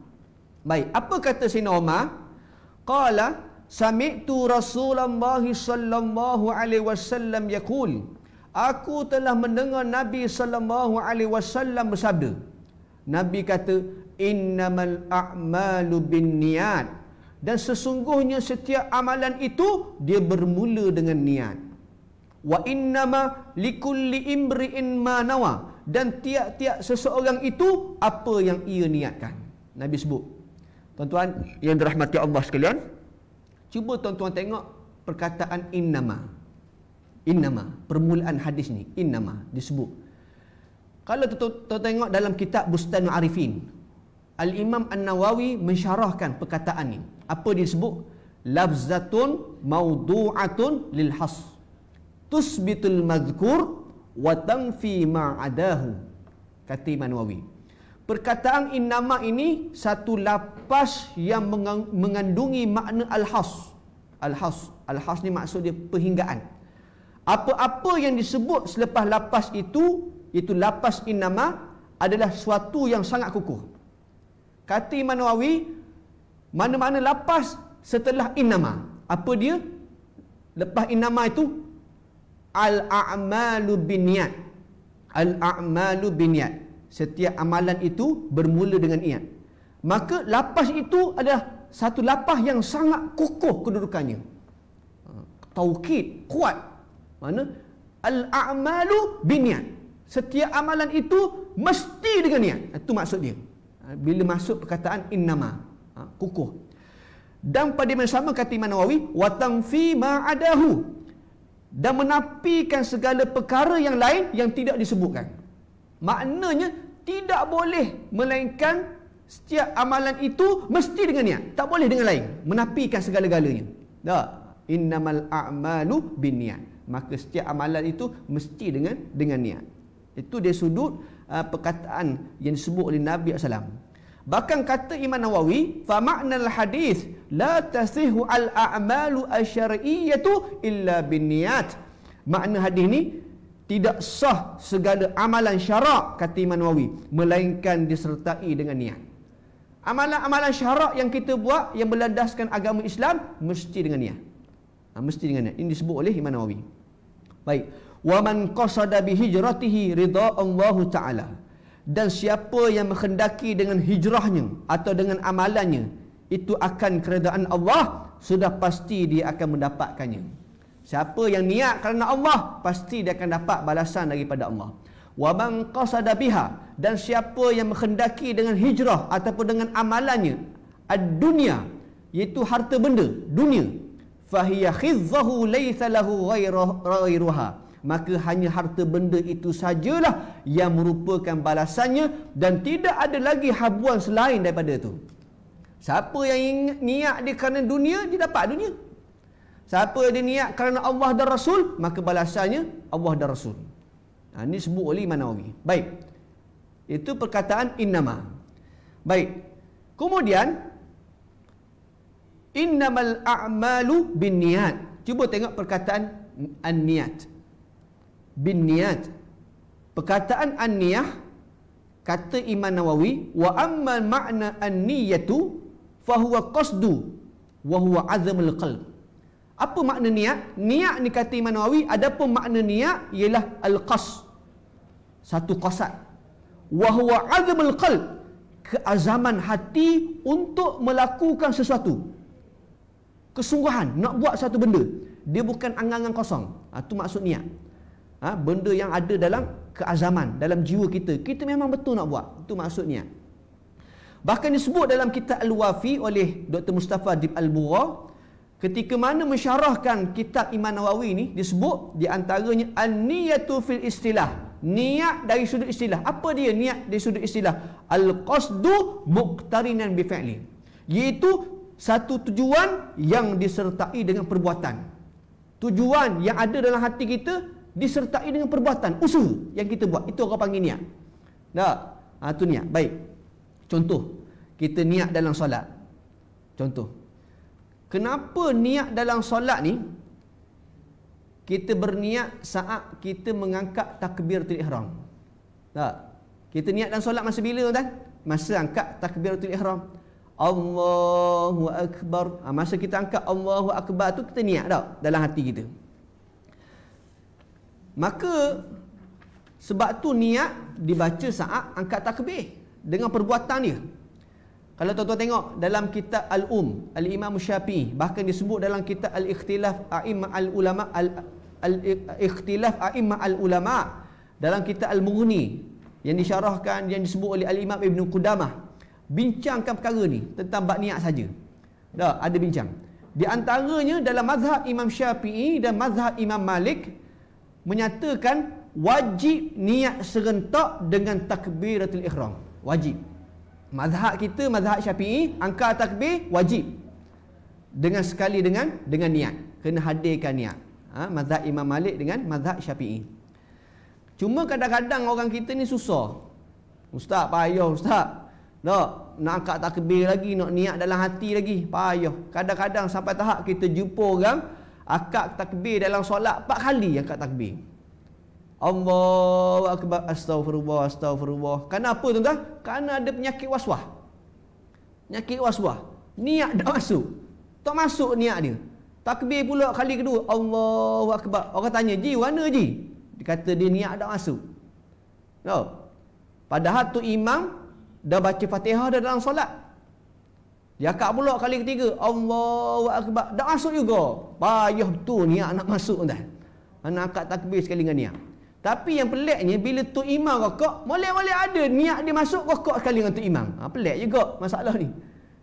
Baik, apa kata Sayyidina Umar? Qala sami'tu Rasulullah sallallahu alaihi wasallam yaqul, aku telah mendengar Nabi sallallahu alaihi wasallam bersabda. Nabi kata, innamal a'malu binniyat. Dan sesungguhnya setiap amalan itu dia bermula dengan niat. Wa innama likulli imri'in ma nawa. Dan tiap-tiap seseorang itu apa yang ia niatkan. Nabi sebut. Tuan-tuan yang dirahmati Allah sekalian, cuba tuan-tuan tengok perkataan innama. Innama, permulaan hadis ni, innama disebut. Kalau tuan-tuan tengok dalam kitab Bustanul Arifin, Al-Imam An-Nawawi mensyarahkan perkataan ni. Apa disebut? Lafzatun mawdu'atun lil has. Tusbitul madhkur wa tanfi ma'adahu. Kata Imam Nawawi. Perkataan innama ini satu lapas yang mengandungi makna al-has. Al-has. Al-has ni maksud dia perhinggaan. Apa-apa yang disebut selepas lapas itu lapas innama, adalah suatu yang sangat kukuh. Kata Imam Nawawi, mana-mana lapas setelah innama, apa dia? Lepas innama itu al-a'malu binniyat. Al-a'malu binniyat. Setiap amalan itu bermula dengan niat. Maka lapas itu adalah satu lapas yang sangat kokoh kedudukannya. Taukid, kuat. Mana? Al-a'malu binniyat. Setiap amalan itu mesti dengan niat. Itu maksud dia. Bila masuk perkataan innama. Kukuh. Dan pada yang sama kata Imam Nawawi, wa tanfi ma adahu, dan menafikan segala perkara yang lain yang tidak disebutkan. Maknanya tidak boleh melainkan setiap amalan itu mesti dengan niat. Tak boleh dengan lain. Menafikan segala-galanya. Tak. Innamal a'malu binniyat. Maka setiap amalan itu mesti dengan niat. Itu dari sudut perkataan yang disebut oleh Nabi SAW. Bahkan kata Imam Nawawi, fa ma'nal hadis la tasihu al-a'malu asy-syar'iyyatu illa binniyat. Makna hadis ni, tidak sah segala amalan syarak, kata Imam Nawawi, melainkan disertai dengan niat. Amalan-amalan syarak yang kita buat yang berlandaskan agama Islam mesti dengan niat. Mesti dengan niat. Ini disebut oleh Imam Nawawi. Baik. Wa man qasada bi hijratihi ridha Allah Ta'ala. Dan siapa yang menghendaki dengan hijrahnya atau dengan amalannya itu akan keredaan Allah, sudah pasti dia akan mendapatkannya. Siapa yang niat kerana Allah, pasti dia akan dapat balasan daripada Allah. Wa man qasada biha, dan siapa yang menghendaki dengan hijrah ataupun dengan amalannya ad-dunya, iaitu harta benda dunia, fahiya khizzahu laysa lahu ghairuha, maka hanya harta benda itu sajalah yang merupakan balasannya dan tidak ada lagi habuan selain daripada itu. Siapa yang niat dia kerana dunia, dia dapat dunia. Siapa yang dia niat kerana Allah dan Rasul, maka balasannya Allah dan Rasul. Ini disebut oleh Imam Nawawi. Baik. Itu perkataan innama. Baik. Kemudian innamal a'malu binniyat. Cuba tengok perkataan an-niyat. Binniyat. Perkataan an-niyah, kata Imam Nawawi, wa ammal ma'na an-niyatu fahuwa qasdu wa huwa azamul qalb. Apa makna niat? Niat ni kata Imam Nawawi, adapun makna niat ialah al-qasd, satu qasad. Wa huwa azamul qalb, keazaman hati untuk melakukan sesuatu. Kesungguhan nak buat satu benda. Dia bukan angan-angan kosong. Itu maksud niat. Benda yang ada dalam keazaman, dalam jiwa kita. Kita memang betul nak buat. Itu maksudnya. Bahkan disebut dalam kitab Al-Wafi oleh Dr. Mustafa Dib Al-Bura, ketika mana mensyarahkan kitab Imam Nawawi ni, disebut di antaranya an-niyatu fil istilah. Niat dari sudut istilah. Apa dia niat dari sudut istilah? Al-qasdu muqtarinan bi fi'li. Iaitu satu tujuan yang disertai dengan perbuatan. Tujuan yang ada dalam hati kita disertai dengan perbuatan, usaha yang kita buat. Itu orang panggil niat. Tak? Itu niat. Baik. Contoh, kita niat dalam solat. Contoh. Kenapa niat dalam solat ni kita berniat saat kita mengangkat takbiratul ihram? Tak? Kita niat dalam solat masa bila, tuan? Masa angkat takbiratul ihram. Allahu Akbar. Masa kita angkat Allahu Akbar tu kita niat tak dalam hati kita. Maka sebab tu niat dibaca saat angkat takbir dengan perbuatan dia. Kalau tuan-tuan tengok dalam kitab Al-Um, Al-Imam Syafi'i, bahkan disebut dalam kitab Al-Ikhtilaf A'imma Al-Ulama, Al-Ikhtilaf A'imma Al-Ulama, dalam kitab Al-Mughni yang disyarahkan, yang disebut oleh Al-Imam Ibn Qudamah, bincangkan perkara ni tentang bab niat saja. Dah ada bincang. Di antaranya dalam mazhab Imam Syafi'i dan mazhab Imam Malik menyatakan wajib niat serentak dengan takbiratul ihram. Wajib. Mazhab kita, mazhab Syafi'i, angkat takbir wajib. Dengan sekali dengan niat. Kena hadirkan niat. Mazhab Imam Malik dengan mazhab Syafi'i. Cuma kadang-kadang orang kita ni susah. Ustaz, payah ustaz. Nak angkat takbir lagi, nak niat dalam hati lagi, payah. Kadang-kadang sampai tahap kita jumpa orang akad takbir dalam solat 4 kali akad takbir. Allahu Akbar, astagfirullah, astagfirullah. Kenapa tuan-tuan? Kerana ada penyakit waswas. Penyakit waswas. Niat tak masuk. Tak masuk niat dia. Takbir pula kali kedua, Allahu Akbar. Orang tanya, Ji, mana Ji? Dia kata dia niat dah masuk. Tahu? Padahal tu imam dah baca Fatihah dah dalam solat. Dia akak pula kali ketiga, Allahu Akbar. Dah masuk juga. Payah betul niat nak masuk tuan. Anak akak takbir sekali dengan niat. Tapi yang peliknya bila tu imam rokok, boleh-boleh ada niat dia masuk rokok sekali dengan tu imam. Pelik juga masalah ni.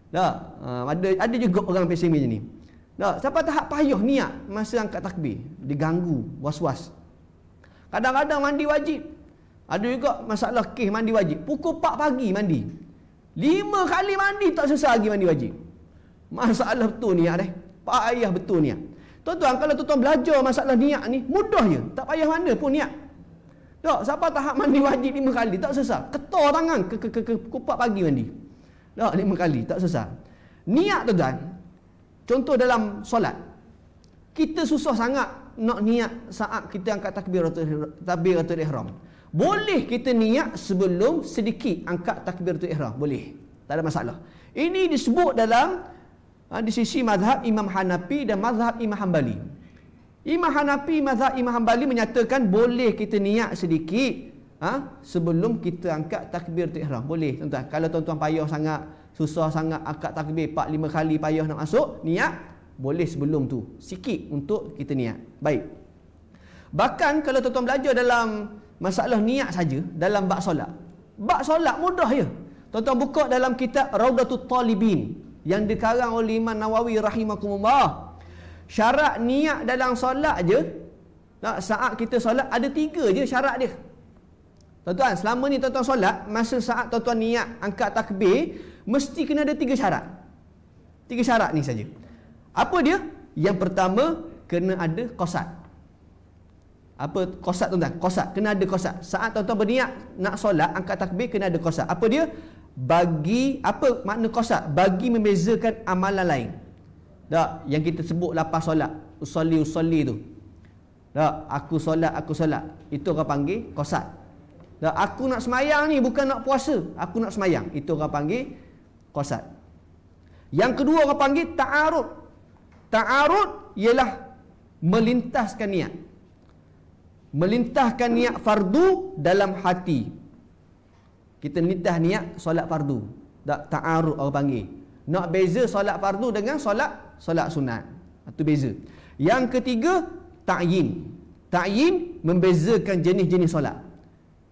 Dah, ada juga orang pesimis macam ni. Dah, siapa tahap payah niat masa angkat takbir, diganggu, was-was. Kadang-kadang mandi wajib. Ada juga masalah kes mandi wajib. Pukul 4 pagi mandi. 5 kali mandi tak selesai lagi mandi wajib. Masalah betul niat dah. Payah betul niat. Tuan-tuan, kalau tuan-tuan belajar masalah niat ni, mudah je. Tak payah mana pun niat. Tak, siapa tahap mandi wajib 5 kali tak selesai. Ketar tangan ke pukul 4 pagi mandi. Tak, 5 kali tak selesai. Niat tuan-tuan. Contoh dalam solat. Kita susah sangat nak niat saat kita angkat takbiratul ihram. Boleh kita niat sebelum sedikit angkat takbiratul ihram, boleh. Tak ada masalah. Ini disebut dalam di sisi mazhab Imam Hanafi dan mazhab Imam Hanbali. Imam Hanafi, mazhab Imam Hanbali menyatakan boleh kita niat sedikit sebelum kita angkat takbiratul ihram. Boleh tuan-tuan. Kalau tuan-tuan payah sangat, susah sangat angkat takbir 4-5 kali payah nak masuk, niat boleh sebelum tu. Sikit untuk kita niat. Baik. Bahkan kalau tuan-tuan belajar dalam masalah niat saja dalam bab solat. Bab solat mudah je. Tuan-tuan buka dalam kitab Raudatul Talibin yang dikarang oleh Imam Nawawi rahimakumullah. Syarat niat dalam solat je, saat kita solat ada 3 je syarat dia. Tuan-tuan, selama ni tuan-tuan solat, masa saat tuan-tuan niat angkat takbir, mesti kena ada 3 syarat. 3 syarat ni saja. Apa dia? Yang pertama, kena ada qasad. Apa qasad tuan-tuan? Qasad, kena ada qasad. Saat tuan-tuan berniat nak solat, angkat takbir, kena ada qasad. Apa dia? Bagi, apa makna qasad? Bagi membezakan amalan lain. Tak, yang kita sebut lapas solat, usolli tu. Tak, aku solat. Itu orang panggil qasad. Tak, aku nak semayang ni bukan nak puasa, aku nak semayang. Itu orang panggil qasad. Yang kedua orang panggil ta'arud. Ta'arud ialah melintaskan niat. Melintahkan niat fardu dalam hati. Kita lintas niat solat fardu. Tak, ta'arud orang panggil. Nak beza solat fardu dengan solat sunat. Itu beza. Yang ketiga, ta'yin. Ta'yin membezakan jenis-jenis solat.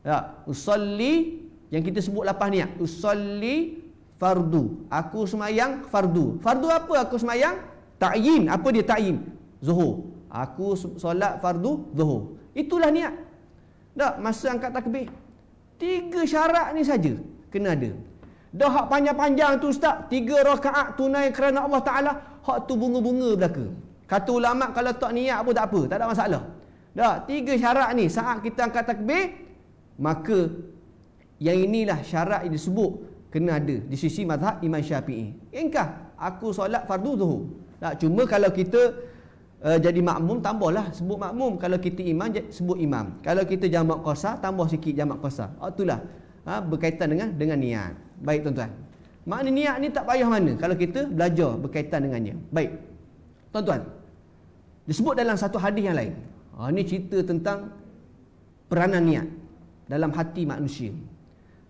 Ya, usolli yang kita sebut lapas niat. Usolli fardu. Aku semayang fardu. Fardu apa aku semayang? Ta'yin. Apa dia ta'yin? Zuhur. Aku solat fardu zuhur. Itulah niat. Tak, masa angkat takbir. 3 syarat ni saja kena ada. Dah hak panjang-panjang tu ustaz, 3 rakaat tunai kerana Allah Ta'ala, hak tu bunga-bunga belaka. Kata ulama kalau tak niat pun tak apa, tak ada masalah. Dah, 3 syarat ni saat kita angkat takbir, maka yang inilah syarat yang disebut kena ada di sisi mazhab Imam Syafi'i. Ingkah aku solat fardu zuhur. Tak, cuma kalau kita jadi makmum, tambahlah sebut makmum. Kalau kita imam, sebut imam. Kalau kita jamak qasar, tambah sikit jamak qasar. Itulah berkaitan dengan niat. Baik tuan-tuan, makna niat ni tak payah mana kalau kita belajar berkaitan dengannya. Baik tuan-tuan, disebut dalam satu hadis yang lain. Ini cerita tentang peranan niat dalam hati manusia.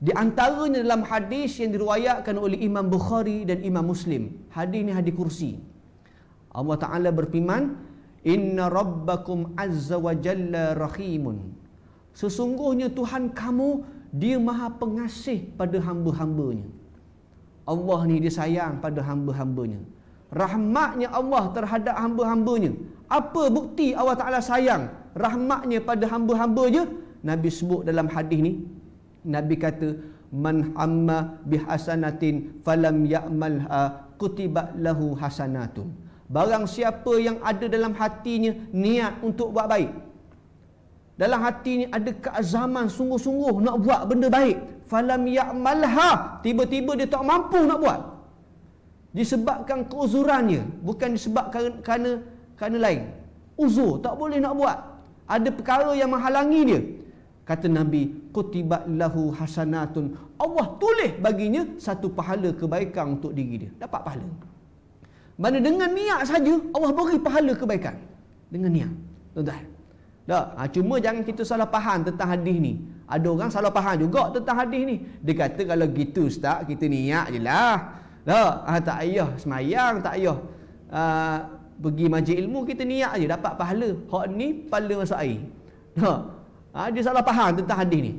Di antaranya dalam hadis yang diriwayatkan oleh Imam Bukhari dan Imam Muslim. Hadis ni hadis kursi. Allah Ta'ala berfirman, Inna rabbakum azza wa jalla rahimun. Sesungguhnya Tuhan kamu, Dia maha pengasih pada hamba-hambanya. Allah ni dia sayang pada hamba-hambanya. Rahmatnya Allah terhadap hamba-hambanya. Apa bukti Allah Ta'ala sayang rahmatnya pada hamba-hambanya? Nabi sebut dalam hadis ni, Nabi kata, Man hamma bihasanatin falam ya'malha kutibat lahu hasanatun. Barang siapa yang ada dalam hatinya niat untuk buat baik, dalam hatinya ada keazaman sungguh-sungguh nak buat benda baik, falam ya'malha, tiba-tiba dia tak mampu nak buat, disebabkan keuzurannya, bukan disebabkan kerana lain, uzur, tak boleh nak buat, ada perkara yang menghalangi dia. Kata Nabi, kutibat lahu hasanatun, Allah tulis baginya satu pahala kebaikan untuk diri dia, dapat pahala. Mana dengan niat saja Allah beri pahala kebaikan. Dengan niat. Tuan-tuan. Cuma jangan kita salah faham tentang hadis ni. Ada orang salah faham juga tentang hadis ni. Dia kata kalau gitu ustaz, kita niat je lah. Tak payah semayang, tak payah pergi majlis ilmu, kita niat je dapat pahala. Hak ni pahala masuk air. Dia salah faham tentang hadis ni.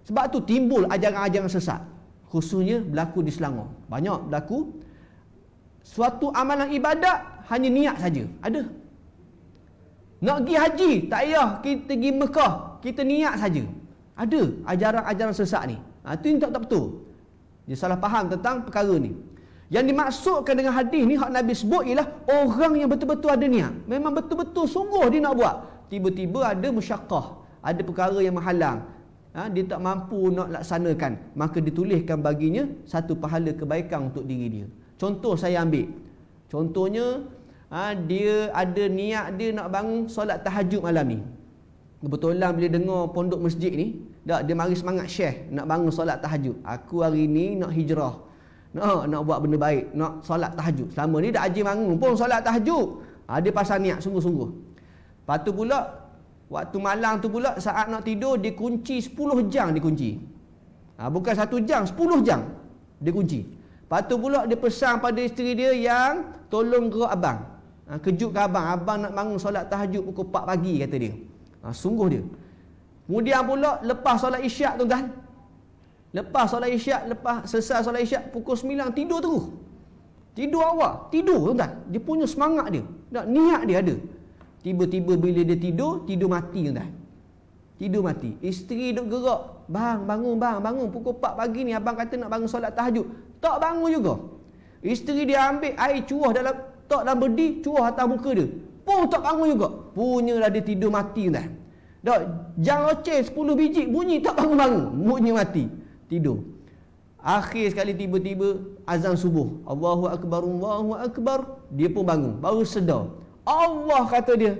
Sebab tu timbul ajaran-ajaran sesat. Khususnya berlaku di Selangor. Banyak berlaku. Suatu amalan ibadat hanya niat saja. Ada. Nak pergi haji, tak payah kita pergi Mekah, kita niat saja. Ada ajaran-ajaran sesat ni. Itu yang tak betul. Dia salah faham tentang perkara ni. Yang dimaksudkan dengan hadis ni hak Nabi sebut ialah orang yang betul-betul ada niat. Memang betul-betul sungguh dia nak buat. Tiba-tiba ada musyaqqah, ada perkara yang menghalang. Dia tak mampu nak laksanakan, maka dituliskan baginya satu pahala kebaikan untuk diri dia. Contoh saya ambil. Contohnya dia ada niat dia nak bangun solat tahajud malam ni. Kebetulan bila dengar pondok masjid ni, dia mari semangat syekh nak bangun solat tahajud. Aku hari ni nak hijrah. Nak buat benda baik, nak solat tahajud. Selama ni dah haji bangun pun solat tahajud. Dia pasang niat sungguh-sungguh. Lepas tu pula waktu malam tu pula saat nak tidur dia kunci 10 jam dia kunci. Bukan 1 jam, 10 jam dia kunci. Lepas tu pula dia pesan pada isteri dia yang tolong gerak abang. Kejutkan abang. Abang nak bangun solat tahajud pukul 4 pagi kata dia. Sungguh dia. Kemudian pula lepas solat isyak tuan-tuan. Lepas solat isyak, lepas selesai solat isyak pukul 9 tidur terus. Tidur awal, tidur tuan-tuan. Dia punya semangat dia. Niat dia ada. Tiba-tiba bila dia tidur mati tuan-tuan. Tidur mati. Isteri duk gerak, "Bang, bangun pukul 4 pagi ni abang kata nak bangun solat tahajud." Tak bangun juga. Isteri dia ambil air curah dalam berdi, curah atas muka dia. Pun tak bangun juga. Punyalah dia tidur mati tuan-tuan. Jam oceh 10 biji bunyi tak bangun-bangun. Bunyi mati. Tidur. Akhir sekali tiba-tiba azan subuh. Allahu Akbar, Allahu Akbar. Dia pun bangun. Baru sedar. Allah kata dia.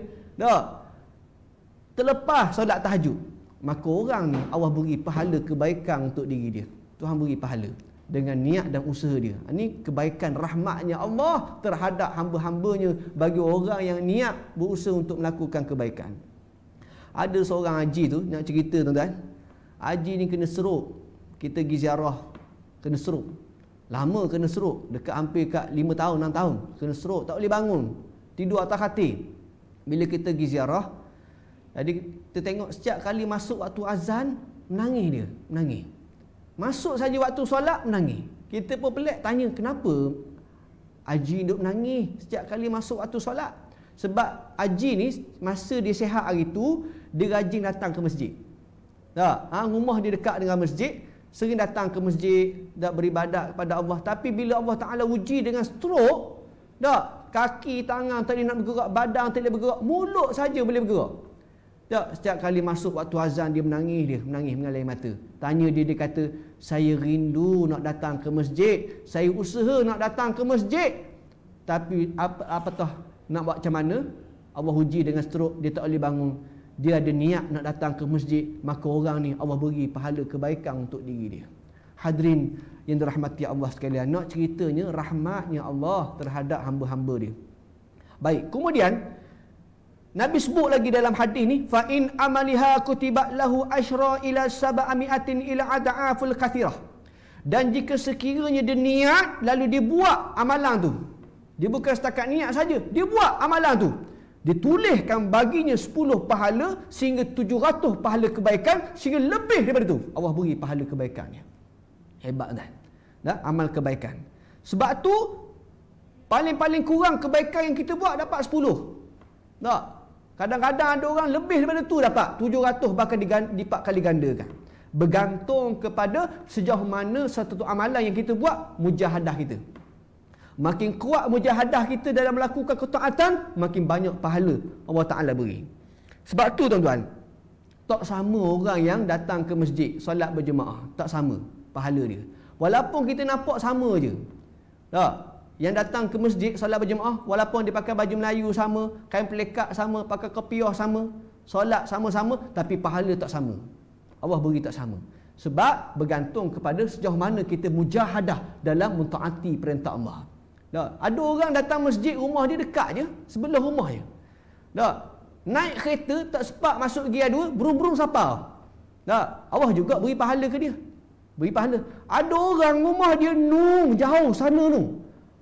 Terlepas solat tahajud. Maka orang ni Allah beri pahala kebaikan untuk diri dia. Tuhan beri pahala. Dengan niat dan usaha dia. Ini kebaikan rahmatnya Allah terhadap hamba-hambanya bagi orang yang niat berusaha untuk melakukan kebaikan. Ada seorang haji tu, nak cerita tuan-tuan. Haji ni kena stroke. Kita pergi ziarah, kena stroke. Lama kena stroke. Dekat hampir kat 5 tahun, 6 tahun. Kena stroke, tak boleh bangun. Tidur atas katil. Bila kita pergi ziarah, jadi kita tengok setiap kali masuk waktu azan, menangis dia. Menangis. Masuk saja waktu solat, menangis. Kita pun pelik, tanya kenapa haji duk menangis setiap kali masuk waktu solat. Sebab haji ni, masa dia sihat hari tu, dia rajin datang ke masjid. Rumah dia dekat dengan masjid, sering datang ke masjid, beribadat kepada Allah. Tapi bila Allah Ta'ala uji dengan stroke, kaki, tangan tak boleh nak bergerak, badan tak boleh bergerak, mulut saja boleh bergerak. Setiap kali masuk waktu azan dia menangis mengalir mata. Tanya dia kata, "Saya rindu nak datang ke masjid, saya usaha nak datang ke masjid, tapi apatah nak buat macam mana? Allah uji dengan stroke, dia tak boleh bangun. Dia ada niat nak datang ke masjid, maka orang ni Allah beri pahala kebaikan untuk diri dia." Hadirin yang dirahmati Allah sekalian, nak ceritanya rahmatnya Allah terhadap hamba-hamba dia. Baik, kemudian Nabi sebut lagi dalam hadis ni, "Fa in amaliha kutibat lahu asyra ila 700 ila ad'aful kathirah." Dan jika sekiranya dia niat lalu dia buat amalan tu, dia bukan setakat niat saja, dia buat amalan tu, dituliskan baginya 10 pahala sehingga 700 pahala kebaikan, sehingga lebih daripada tu Allah beri pahala kebaikannya. Hebat kan? Amal kebaikan. Sebab tu paling-paling kurang kebaikan yang kita buat dapat 10. Kadang-kadang ada orang lebih daripada tu dapat 700, bahkan lipat kali gandakan. Bergantung kepada sejauh mana satu amalan yang kita buat, mujahadah kita. Makin kuat mujahadah kita dalam melakukan ketaatan, makin banyak pahala Allah Ta'ala beri. Sebab tu tuan-tuan, tak sama orang yang datang ke masjid solat berjemaah, tak sama pahala dia. Walaupun kita nampak sama je. Yang datang ke masjid solat berjemaah, walaupun dia pakai baju Melayu sama, kain pelekat sama, pakai kopiah sama, solat sama-sama, tapi pahala tak sama. Allah beri tak sama. Sebab bergantung kepada sejauh mana kita mujahadah dalam mentaati perintah Allah. Tak, ada orang datang masjid, rumah dia dekat je, sebelah rumah je. Tak, naik kereta tak sempat masuk gear 2, burung-burung sapar. Tak, Allah juga beri pahala ke dia. Beri pahala. Ada orang rumah dia jauh sana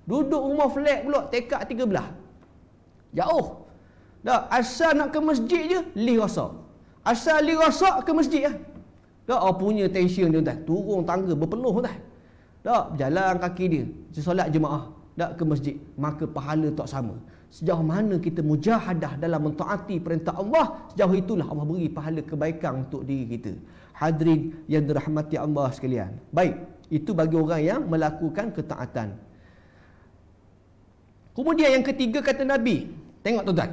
duduk rumah flat pula, tekak 13. Jauh. Tak, asal nak ke masjid je, lift rosak. Asal lift rosak ke masjid lah. Tak, punya tension dia tuan. Turun tangga berpeluh tuan. Tak, berjalan kaki dia, solat jemaah, tak ke masjid, maka pahala tak sama. Sejauh mana kita mujahadah dalam mentaati perintah Allah, sejauh itulah Allah beri pahala kebaikan untuk diri kita. Hadirin yang dirahmati Allah sekalian. Baik, itu bagi orang yang melakukan ketaatan. Kemudian yang ketiga kata Nabi, tengok tuan-tuan,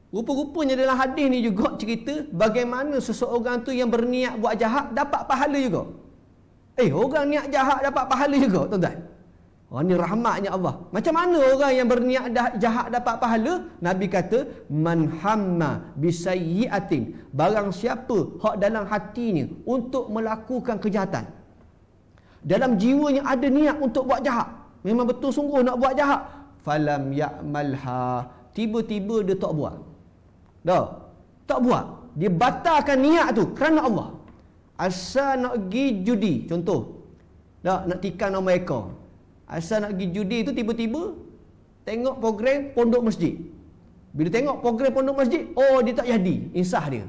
rupa-rupanya dalam hadis ni juga cerita bagaimana seseorang tu yang berniat buat jahat dapat pahala juga. Orang niat jahat dapat pahala juga tuan-tuan. Ini rahmatnya Allah. Macam mana orang yang berniat jahat dapat pahala? Nabi kata, man hamma bisayyi'atin, barang siapa hak dalam hatinya untuk melakukan kejahatan, dalam jiwanya ada niat untuk buat jahat, memang betul sungguh nak buat jahat, falam ya'malha, tiba-tiba dia tak buat. Tak buat. Dia batalkan niat tu kerana Allah. Asal nak pergi judi, contoh, nak tikam nombor ekor. Asal nak pergi judi tu, tiba-tiba tengok program pondok masjid. Bila tengok program pondok masjid, dia tak jadi, insah dia.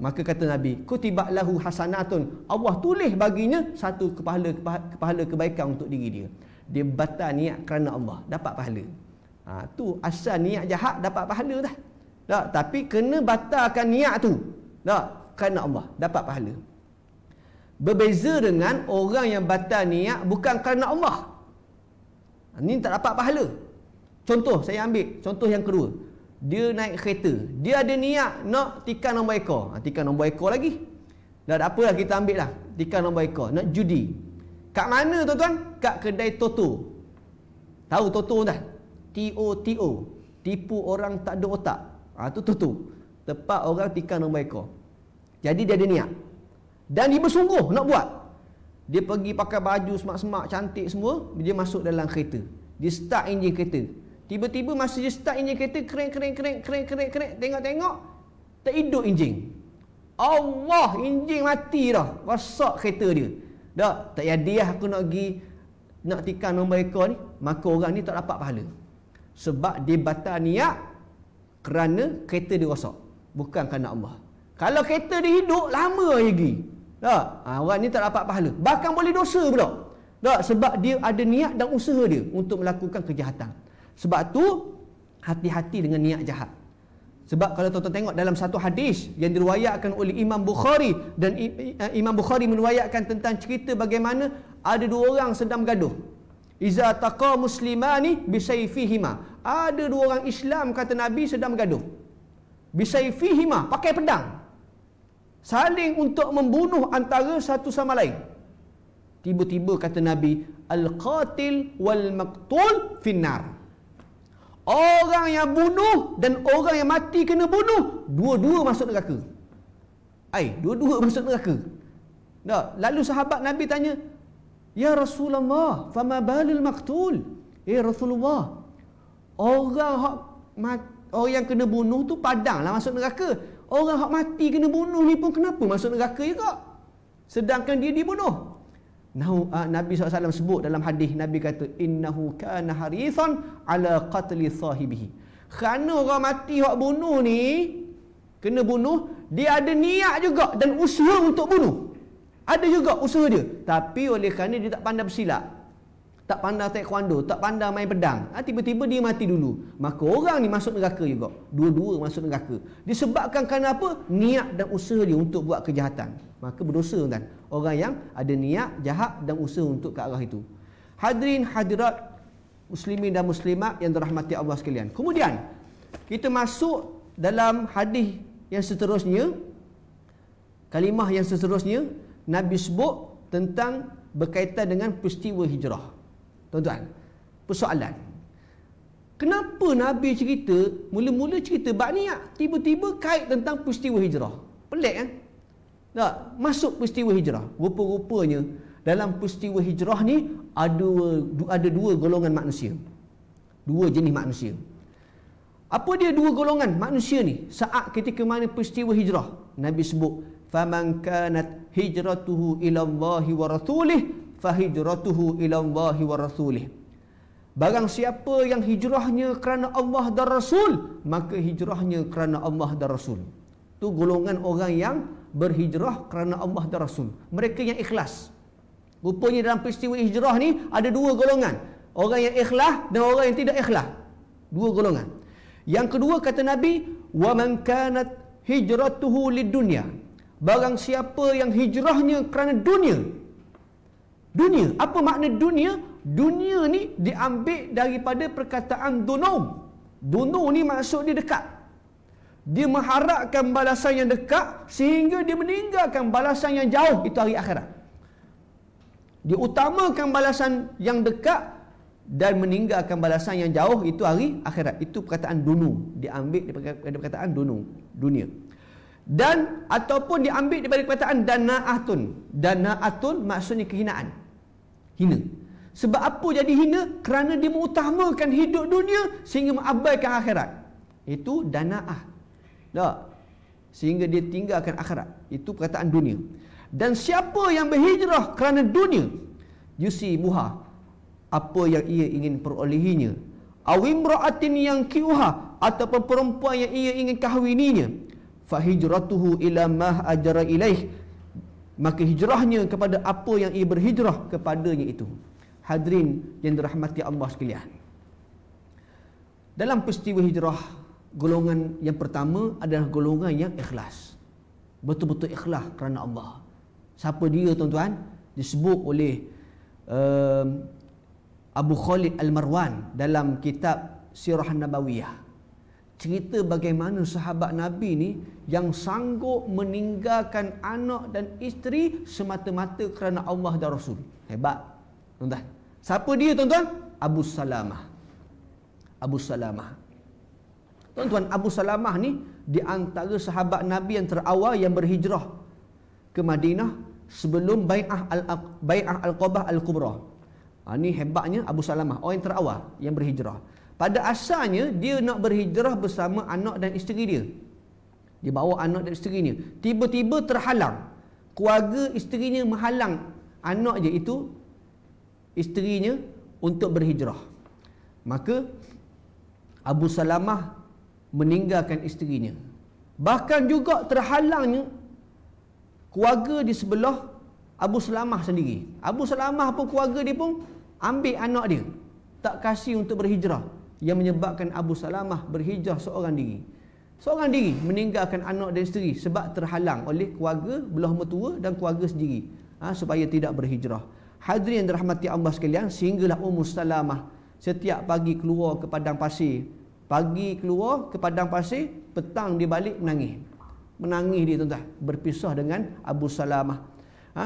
Maka kata Nabi, kutiba lahu hasanatun, Allah tulis baginya satu kepala kebaikan untuk diri dia. Dia batal niat kerana Allah, dapat pahala. Tu asal niat jahat dapat pahala dah. Tapi kena batalkan niat tu. Kerana Allah, dapat pahala. Berbeza dengan orang yang batal niat bukan kerana Allah. Ini tak dapat pahala. Contoh, saya ambil contoh yang kedua. Dia naik kereta, dia ada niat nak tikam nombor ekor. Tikam nombor ekor lagi. Dah tak apalah, kita ambil lah tikam nombor ekor, nak judi. Kat mana tuan-tuan? Kat kedai Toto. Tahu Toto tak? T-O-T-O. Tipu orang tak ada otak. Tu Toto. Tepat orang tikam nombor ekor. Jadi dia ada niat. Dan dia bersungguh nak buat. Dia pergi pakai baju semak-semak, cantik semua. Dia masuk dalam kereta. Dia start enjin kereta. Tiba-tiba masa dia start enjin kereta, kerek. Tengok-tengok, tak hidup enjin. Allah, enjin mati dah. Rosak kereta dia. Tak jadi lah aku nak pergi nak tikam nombor ekor ni. Maka orang ni tak dapat pahala. Sebab dia batal niat kerana kereta dia rosak. Bukan kerana Allah. Kalau kereta dia hidup, lama lagi. Orang ni tak dapat pahala. Bahkan boleh dosa pula. Sebab dia ada niat dan usaha dia untuk melakukan kejahatan. Sebab tu, hati-hati dengan niat jahat. Sebab kalau tuan-tuan tengok dalam satu hadis yang diriwayatkan oleh Imam Bukhari, dan Imam Bukhari meriwayatkan tentang cerita bagaimana ada dua orang sedang bergaduh. Iza taqa muslimani bisayfihima. Ada dua orang Islam, kata Nabi, sedang bergaduh. Bisayfihima, pakai pedang. Saling untuk membunuh antara satu sama lain. Tiba-tiba kata Nabi, al-qatil wal maqtul finnar. Orang yang bunuh dan orang yang mati kena bunuh, dua-dua masuk neraka. Dua-dua masuk neraka. Lalu sahabat Nabi tanya, ya Rasulullah, fama balil maqtul? Rasulullah, orang yang kena bunuh tu padanglah masuk neraka. Orang hak mati kena bunuh ni pun kenapa masuk neraka juga? Sedangkan dia dibunuh. Nabi SAW sebut dalam hadis, Nabi kata, innahu kana harisan ala qatli sahibihi. Kerana orang mati hak bunuh ni, kena bunuh, dia ada niat juga dan usaha untuk bunuh. Ada juga usaha dia. Tapi oleh kerana dia tak pandai bersilat, tak pandai taekwondo, tak pandai main pedang, tiba-tiba dia mati dulu, maka orang ni masuk neraka juga. Dua-dua masuk neraka. Disebabkan kerana apa? Niat dan usaha dia untuk buat kejahatan. Maka berdosa kan orang yang ada niat jahat dan usaha untuk ke arah itu. Hadirin hadirat muslimin dan muslimat yang dirahmati Allah sekalian. Kemudian kita masuk dalam hadis yang seterusnya, kalimah yang seterusnya. Nabi sebut tentang berkaitan dengan peristiwa hijrah. Tuan-tuan, persoalan, kenapa Nabi cerita, mula-mula cerita bab niat, tiba-tiba kait tentang peristiwa hijrah? Pelik kan? Tak, masuk peristiwa hijrah. Rupa-rupanya dalam peristiwa hijrah ni ada dua golongan manusia. Dua jenis manusia. Apa dia dua golongan manusia ni? Saat ketika mana peristiwa hijrah, Nabi sebut, "Faman kanat hijratuhu ila Allahi wa rasulih, fa hijratuhu ila Allahi wa rasulih." Barang siapa yang hijrahnya kerana Allah dan Rasul, maka hijrahnya kerana Allah dan Rasul. Itu golongan orang yang berhijrah kerana Allah dan Rasul. Mereka yang ikhlas. Rupanya dalam peristiwa hijrah ni ada dua golongan. Orang yang ikhlas dan orang yang tidak ikhlas. Dua golongan. Yang kedua kata Nabi, "Wa man kanat hijratuhu lid-dunya." Barang siapa yang hijrahnya kerana dunia. Dunia. Apa makna dunia? Dunia ni diambil daripada perkataan dunum. Dunum ni maksud dia dekat. Dia mengharapkan balasan yang dekat sehingga dia meninggalkan balasan yang jauh, itu hari akhirat. Dia utamakan balasan yang dekat dan meninggalkan balasan yang jauh, itu hari akhirat. Itu perkataan dunu, diambil daripada perkataan dunu, dunia. Dan ataupun diambil daripada perkataan dana'atun. Dana'atun maksudnya kehinaan. Hina. Sebab apa jadi hina? Kerana dia mengutamakan hidup dunia sehingga mengabaikan akhirat. Itu dana'ah. Tak? Sehingga dia tinggalkan akhirat. Itu perkataan dunia. Dan siapa yang berhijrah kerana dunia, yusimuha, apa yang ia ingin perolehinya, awimra'atin yang kiuha, ataupun perempuan yang ia ingin kahwininya, fahijratuhu ila ma ajra ilaih, maka hijrahnya kepada apa yang ia berhijrah kepadanya itu. Hadirin yang dirahmati Allah sekalian, dalam peristiwa hijrah, golongan yang pertama adalah golongan yang ikhlas. Betul-betul ikhlas kerana Allah. Siapa dia tuan-tuan? Disebut oleh Abu Khalid Al-Marwan dalam kitab Sirah Nabawiyah. Cerita bagaimana sahabat Nabi ni yang sanggup meninggalkan anak dan isteri semata-mata kerana Allah dan Rasul. Hebat, tuan-tuan. Siapa dia, tuan-tuan? Abu Salamah. Abu Salamah. Tuan-tuan, Abu Salamah ni di antara sahabat Nabi yang terawal yang berhijrah ke Madinah sebelum Bai'ah Al-Qabah Al-Kubra. Ini hebatnya Abu Salamah, orang yang terawal yang berhijrah. Pada asalnya dia nak berhijrah bersama anak dan isteri dia. Dia bawa anak dan isterinya. Tiba-tiba terhalang. Keluarga isterinya menghalang anak je itu, isterinya, untuk berhijrah. Maka Abu Salamah meninggalkan isterinya. Bahkan juga terhalangnya keluarga di sebelah Abu Salamah sendiri. Abu Salamah pun, keluarga dia pun ambil anak dia, tak kasih untuk berhijrah, yang menyebabkan Abu Salamah berhijrah seorang diri. Seorang diri meninggalkan anak dan isteri sebab terhalang oleh keluarga belah mertua dan keluarga sendiri, supaya tidak berhijrah. Hadirin yang dirahmati Allah sekalian, sehinggalah Ummu Salamah setiap pagi keluar ke padang pasir. Pagi keluar ke padang pasir, petang dia balik menangis. Menangis dia, tuan-tuan, berpisah dengan Abu Salamah.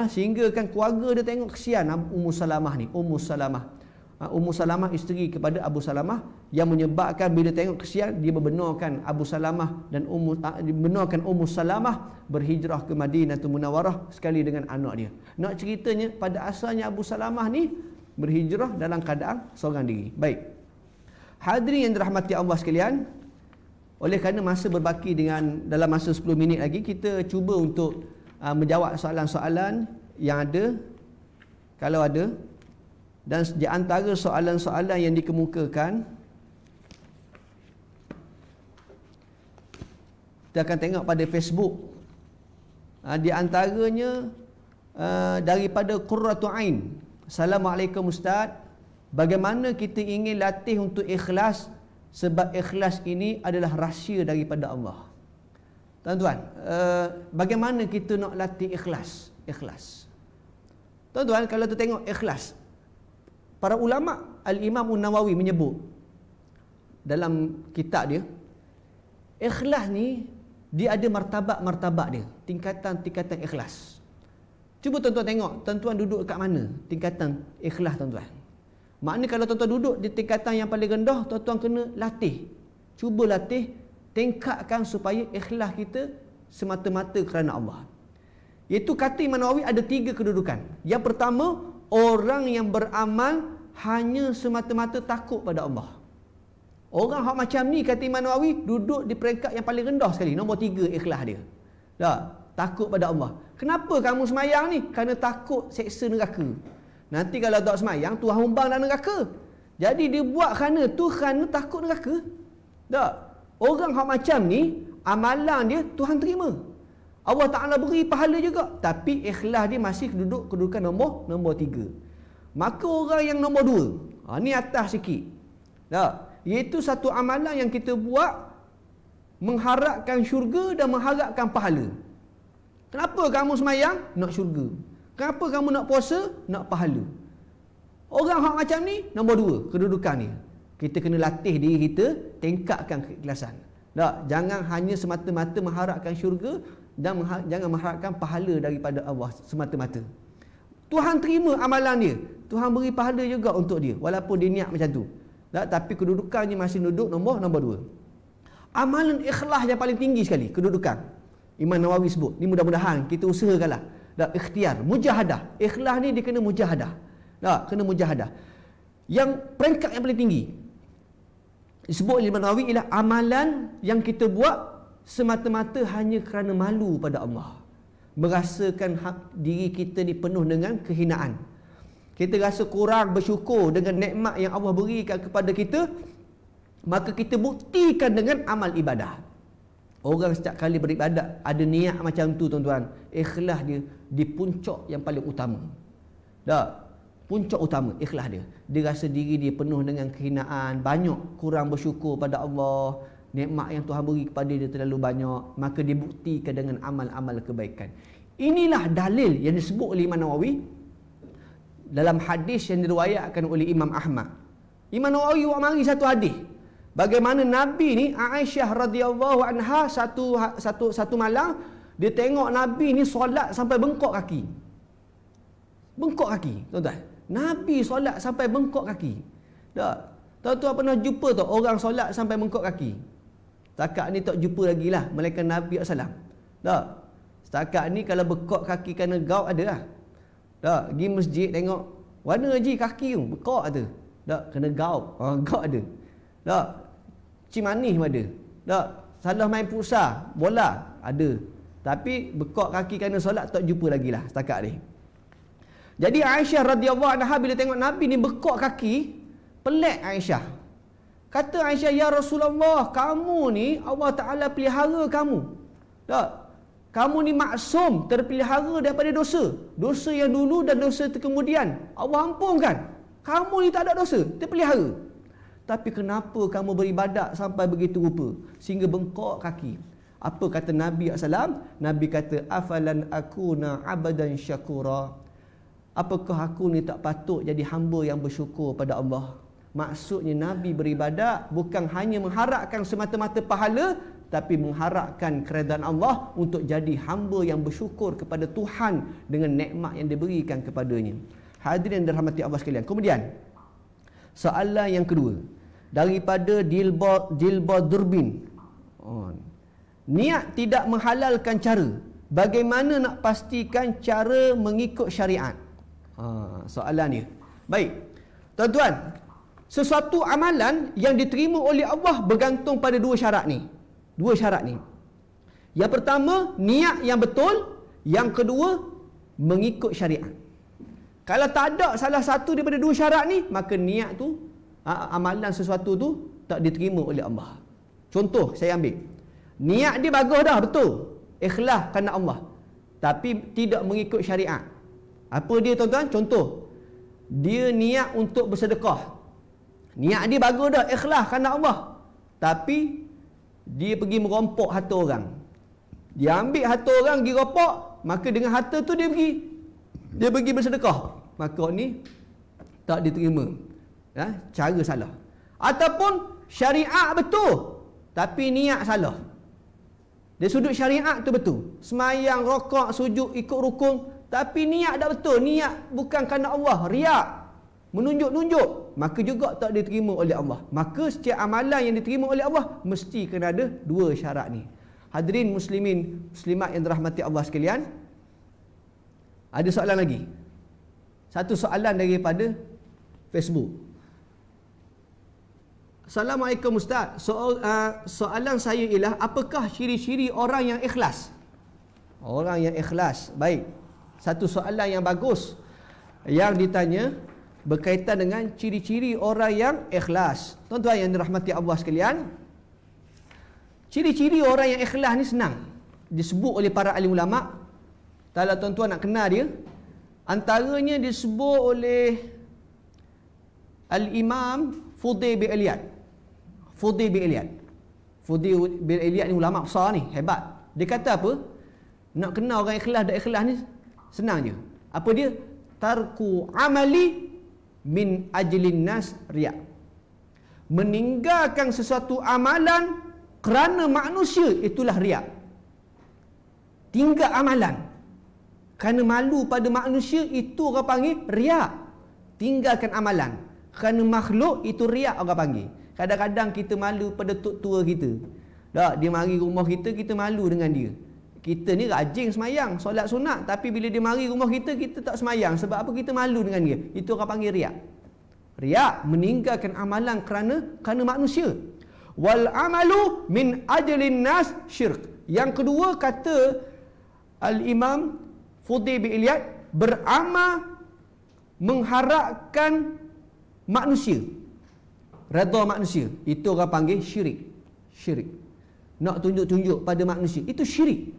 Sehingga kan keluarga dia tengok kesian Ummu Salamah ni. Ummu Salamah, Ummu Salamah isteri kepada Abu Salamah, yang menyebabkan bila tengok kesian dia membenarkan Abu Salamah dan membenarkan Ummu Salamah berhijrah ke Madinatul Munawwarah sekali dengan anak dia. Nak ceritanya, pada asalnya Abu Salamah ni berhijrah dalam keadaan seorang diri. Baik. Hadirin yang dirahmati Allah sekalian, oleh kerana masa berbaki dalam masa 10 minit lagi, kita cuba untuk menjawab soalan-soalan yang ada, kalau ada. Dan di antara soalan-soalan yang dikemukakan, kita akan tengok pada Facebook. Di antaranya daripada Qurratu Ain. Assalamualaikum Ustaz, bagaimana kita ingin latih untuk ikhlas, sebab ikhlas ini adalah rahsia daripada Allah. Tuan-tuan, bagaimana kita nak latih ikhlas? Ikhlas, tuan-tuan, kalau kita tengok ikhlas, para ulama, Al-Imam An-Nawawi menyebut dalam kitab dia, ikhlas ni dia ada martabat-martabat dia, tingkatan-tingkatan ikhlas. Cuba tuan-tuan tengok, tuan-tuan duduk kat mana tingkatan ikhlas, tuan-tuan. Maknanya kalau tuan-tuan duduk di tingkatan yang paling rendah, tuan-tuan kena latih. Cuba latih, tingkatkan supaya ikhlas kita semata-mata kerana Allah. Iaitu kata Imam Nawawi ada 3 kedudukan. Yang pertama, orang yang beramal hanya semata-mata takut pada Allah. Orang hak macam ni kata Imam Nawawi duduk di peringkat yang paling rendah sekali, nombor 3 ikhlas dia. Takut pada Allah. Kenapa kamu semayang ni? Kerana takut seksa neraka. Nanti kalau tak semayang, Tuhan humbang dalam neraka. Jadi dia buat kerana takut neraka. Orang hak macam ni, amalan dia Tuhan terima. Allah Ta'ala beri pahala juga. Tapi ikhlas dia masih duduk kedudukan nombor 3. Maka orang yang nombor 2, ni atas sikit. Iaitu satu amalan yang kita buat mengharapkan syurga dan mengharapkan pahala. Kenapa kamu semayang? Nak syurga. Kenapa kamu nak puasa? Nak pahala. Orang hak macam ni, nombor 2 kedudukan ni. Kita kena latih diri kita, tingkatkan keikhlasan. Jangan hanya semata-mata mengharapkan syurga dan jangan mengharapkan pahala daripada Allah semata-mata. Tuhan terima amalan dia. Tuhan beri pahala juga untuk dia walaupun dia niat macam tu. Tapi kedudukannya masih duduk nombor 2. Amalan ikhlas yang paling tinggi sekali kedudukan. Imam Nawawi sebut. Ni mudah-mudahan kita usahakanlah. Ikhtiar, mujahadah. Ikhlas ni dia kena mujahadah. Kena mujahadah. Yang peringkat yang paling tinggi disebut oleh Imam Nawawi ialah amalan yang kita buat semata-mata hanya kerana malu pada Allah. Merasakan diri kita ni penuh dengan kehinaan. Kita rasa kurang bersyukur dengan nikmat yang Allah berikan kepada kita, maka kita buktikan dengan amal ibadah. Orang setiap kali beribadat ada niat macam tu tuan-tuan, ikhlas dia di puncak yang paling utama. Puncak utama ikhlas dia. Dia rasa diri dia penuh dengan kehinaan, banyak kurang bersyukur pada Allah, nikmat yang Tuhan beri kepada dia terlalu banyak, maka dibuktikan dengan amal-amal kebaikan. Inilah dalil yang disebut oleh Imam Nawawi dalam hadis yang diriwayatkan oleh Imam Ahmad. Imam Nawawi buat mari satu hadis. Bagaimana Nabi ni, Aisyah radhiyallahu anha satu malam dia tengok Nabi ni solat sampai bengkok kaki. Bengkok kaki, tuan-tuan. Nabi solat sampai bengkok kaki. Tuan-tuan pernah jumpa tak orang solat sampai bengkok kaki? Setakat ni tak jumpa lagi lah malaikat Nabi SAW. Setakat ni kalau bengkok kaki kerana gaut ada lah. Pergi masjid tengok, warna je kaki tu, bengkok tu. Kena gaut. Gaut ada. Cimanih pun ada. Salah main futsal, bola ada. Tapi bengkok kaki kerana solat tak jumpa lagi lah setakat ni. Jadi Aisyah radhiyallahu anha bila tengok Nabi ni bengkok kaki, pelik Aisyah. Kata Aisyah, ya Rasulullah, kamu ni Allah Ta'ala pelihara kamu. Kamu ni maksum, terpelihara daripada dosa. Dosa yang dulu dan dosa kemudian. Allah ampunkan. Kamu ni tak ada dosa, terpelihara. Tapi kenapa kamu beribadat sampai begitu rupa? Sehingga bengkok kaki. Apa kata Nabi SAW? Nabi kata, afalan akuna abadan syakura. Apakah aku ni tak patut jadi hamba yang bersyukur pada Allah? Maksudnya Nabi beribadat bukan hanya mengharapkan semata-mata pahala, tapi mengharapkan keredaan Allah untuk jadi hamba yang bersyukur kepada Tuhan dengan nikmat yang diberikan kepadanya. Hadirin yang dirahmati Allah sekalian. Kemudian soalan yang kedua daripada Dilba Durbin. Niat tidak menghalalkan cara. Bagaimana nak pastikan cara mengikut syariat? Soalan ni. Baik. Tuan-tuan, sesuatu amalan yang diterima oleh Allah bergantung pada dua syarat ni. Yang pertama, niat yang betul. Yang kedua, mengikut syariat. Kalau tak ada salah satu daripada dua syarat ni, maka niat tu, amalan sesuatu tu tak diterima oleh Allah. Contoh saya ambil. Niat dia bagus dah, betul. Ikhlas kerana Allah. Tapi tidak mengikut syariat. Apa dia tuan-tuan? Contoh. Dia niat untuk bersedekah. Niat dia bagus dah, ikhlas kerana Allah. Tapi dia pergi merompok harta orang. Dia ambil harta orang, pergi rompok, maka dengan harta tu dia pergi bersedekah. Maka ni tak diterima. Cara salah. Ataupun syariat betul, tapi niat salah. Dari sudut syariat tu betul. Semayang, rokok, sujud, ikut rukun, tapi niat tak betul. Niat bukan kerana Allah, riak, menunjuk-nunjuk, maka juga tak diterima oleh Allah. Maka setiap amalan yang diterima oleh Allah mesti kena ada dua syarat ni. Hadirin muslimin, muslimat yang dirahmati Allah sekalian, Ada soalan lagi. Satu soalan daripada Facebook. Assalamualaikum Ustaz. Soalan saya ialah, apakah ciri-ciri orang yang ikhlas? Orang yang ikhlas. Baik. Satu soalan yang bagus yang ditanya berkaitan dengan ciri-ciri orang yang ikhlas. Tuan-tuan yang dirahmati Allah sekalian, ciri-ciri orang yang ikhlas ni senang disebut oleh para alim ulama. Kalau tuan-tuan nak kenal dia, antaranya disebut oleh Al-Imam Fudail bin Iyad. Fudail bin Iyad. Fudail bin Iyad ni ulama besar ni, hebat. Dia kata apa? Nak kenal orang ikhlas dan ikhlas ni senang je. Apa dia? Tarku amali min ajlin nas riya. Meninggalkan sesuatu amalan kerana manusia, itulah riya. Tinggal amalan kerana malu pada manusia, itu orang panggil riya. Tinggalkan amalan kerana makhluk, itu riya orang panggil. Kadang-kadang kita malu pada tok tua kita. Tak, dia mari rumah kita, kita malu dengan dia. Kita ni rajin semayang, solat sunat, tapi bila dia mari rumah kita, kita tak semayang. Sebab apa? Kita malu dengan dia. Itu orang panggil riya. Riya meninggalkan amalan kerana manusia. Wal amalu min ajlin nas syirk. Yang kedua, kata Al-Imam Fudail bin Iyad, beramal mengharapkan manusia, redha manusia, itu orang panggil syirik. Syirik. Nak tunjuk-tunjuk pada manusia, itu syirik.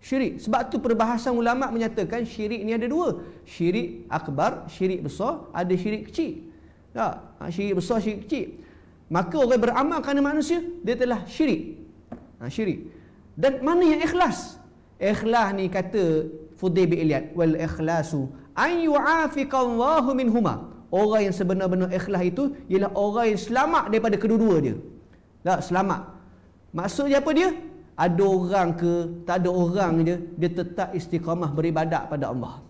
Syirik. Sebab tu perbahasan ulama menyatakan syirik ni ada dua. Syirik akbar, syirik besar, ada syirik kecil. Tak? Syirik besar, syirik kecil. Maka orang beramal kerana manusia, dia telah syirik. Syirik. Dan mana yang ikhlas? Ikhlas ni kata Fudail bin Iyad, wal ikhlasu an yu'afiqallahu minhuma. Orang yang sebenar-benar ikhlas itu ialah orang yang selamat daripada kedua-dua dia. Tak, selamat. Maksudnya apa dia? Ada orang ke, tak ada orang je, dia tetap istiqamah beribadat pada Allah.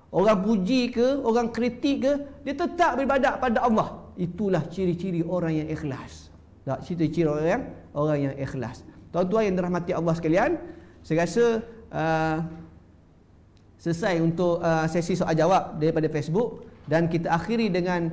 Orang puji ke, orang kritik ke, dia tetap beribadat pada Allah. Itulah ciri-ciri orang yang ikhlas. Tak, ciri-ciri orang yang ikhlas. Tuan-tuan yang dirahmati Allah sekalian, saya rasa selesai untuk sesi soal jawab daripada Facebook, dan kita akhiri dengan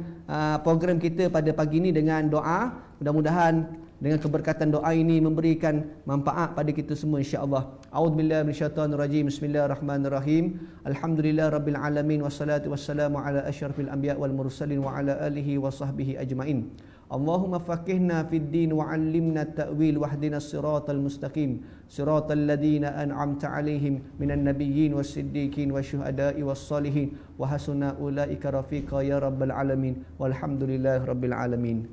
program kita pada pagi ini dengan doa. Mudah-mudahan dengan keberkatan doa ini memberikan manfaat pada kita semua, insya-Allah. A'udzubillahi minasyaitonirrajim. Bismillahirrahmanirrahim. Alhamdulillahirabbil alamin, wassalatu wassalamu ala asyrafil anbiya wal mursalin wa ala alihi wa sahbihi ajmain. Allahumma faqihna fid din wa 'allimna at-ta'wil wahdinas siratal mustaqim, siratal ladzina an'amta 'alaihim minan nabiyyin was-siddiqin wasyuhada'i was-salihin wa hasuna ulaika rafiqa ya rabbal alamin walhamdulillahi rabbil alamin.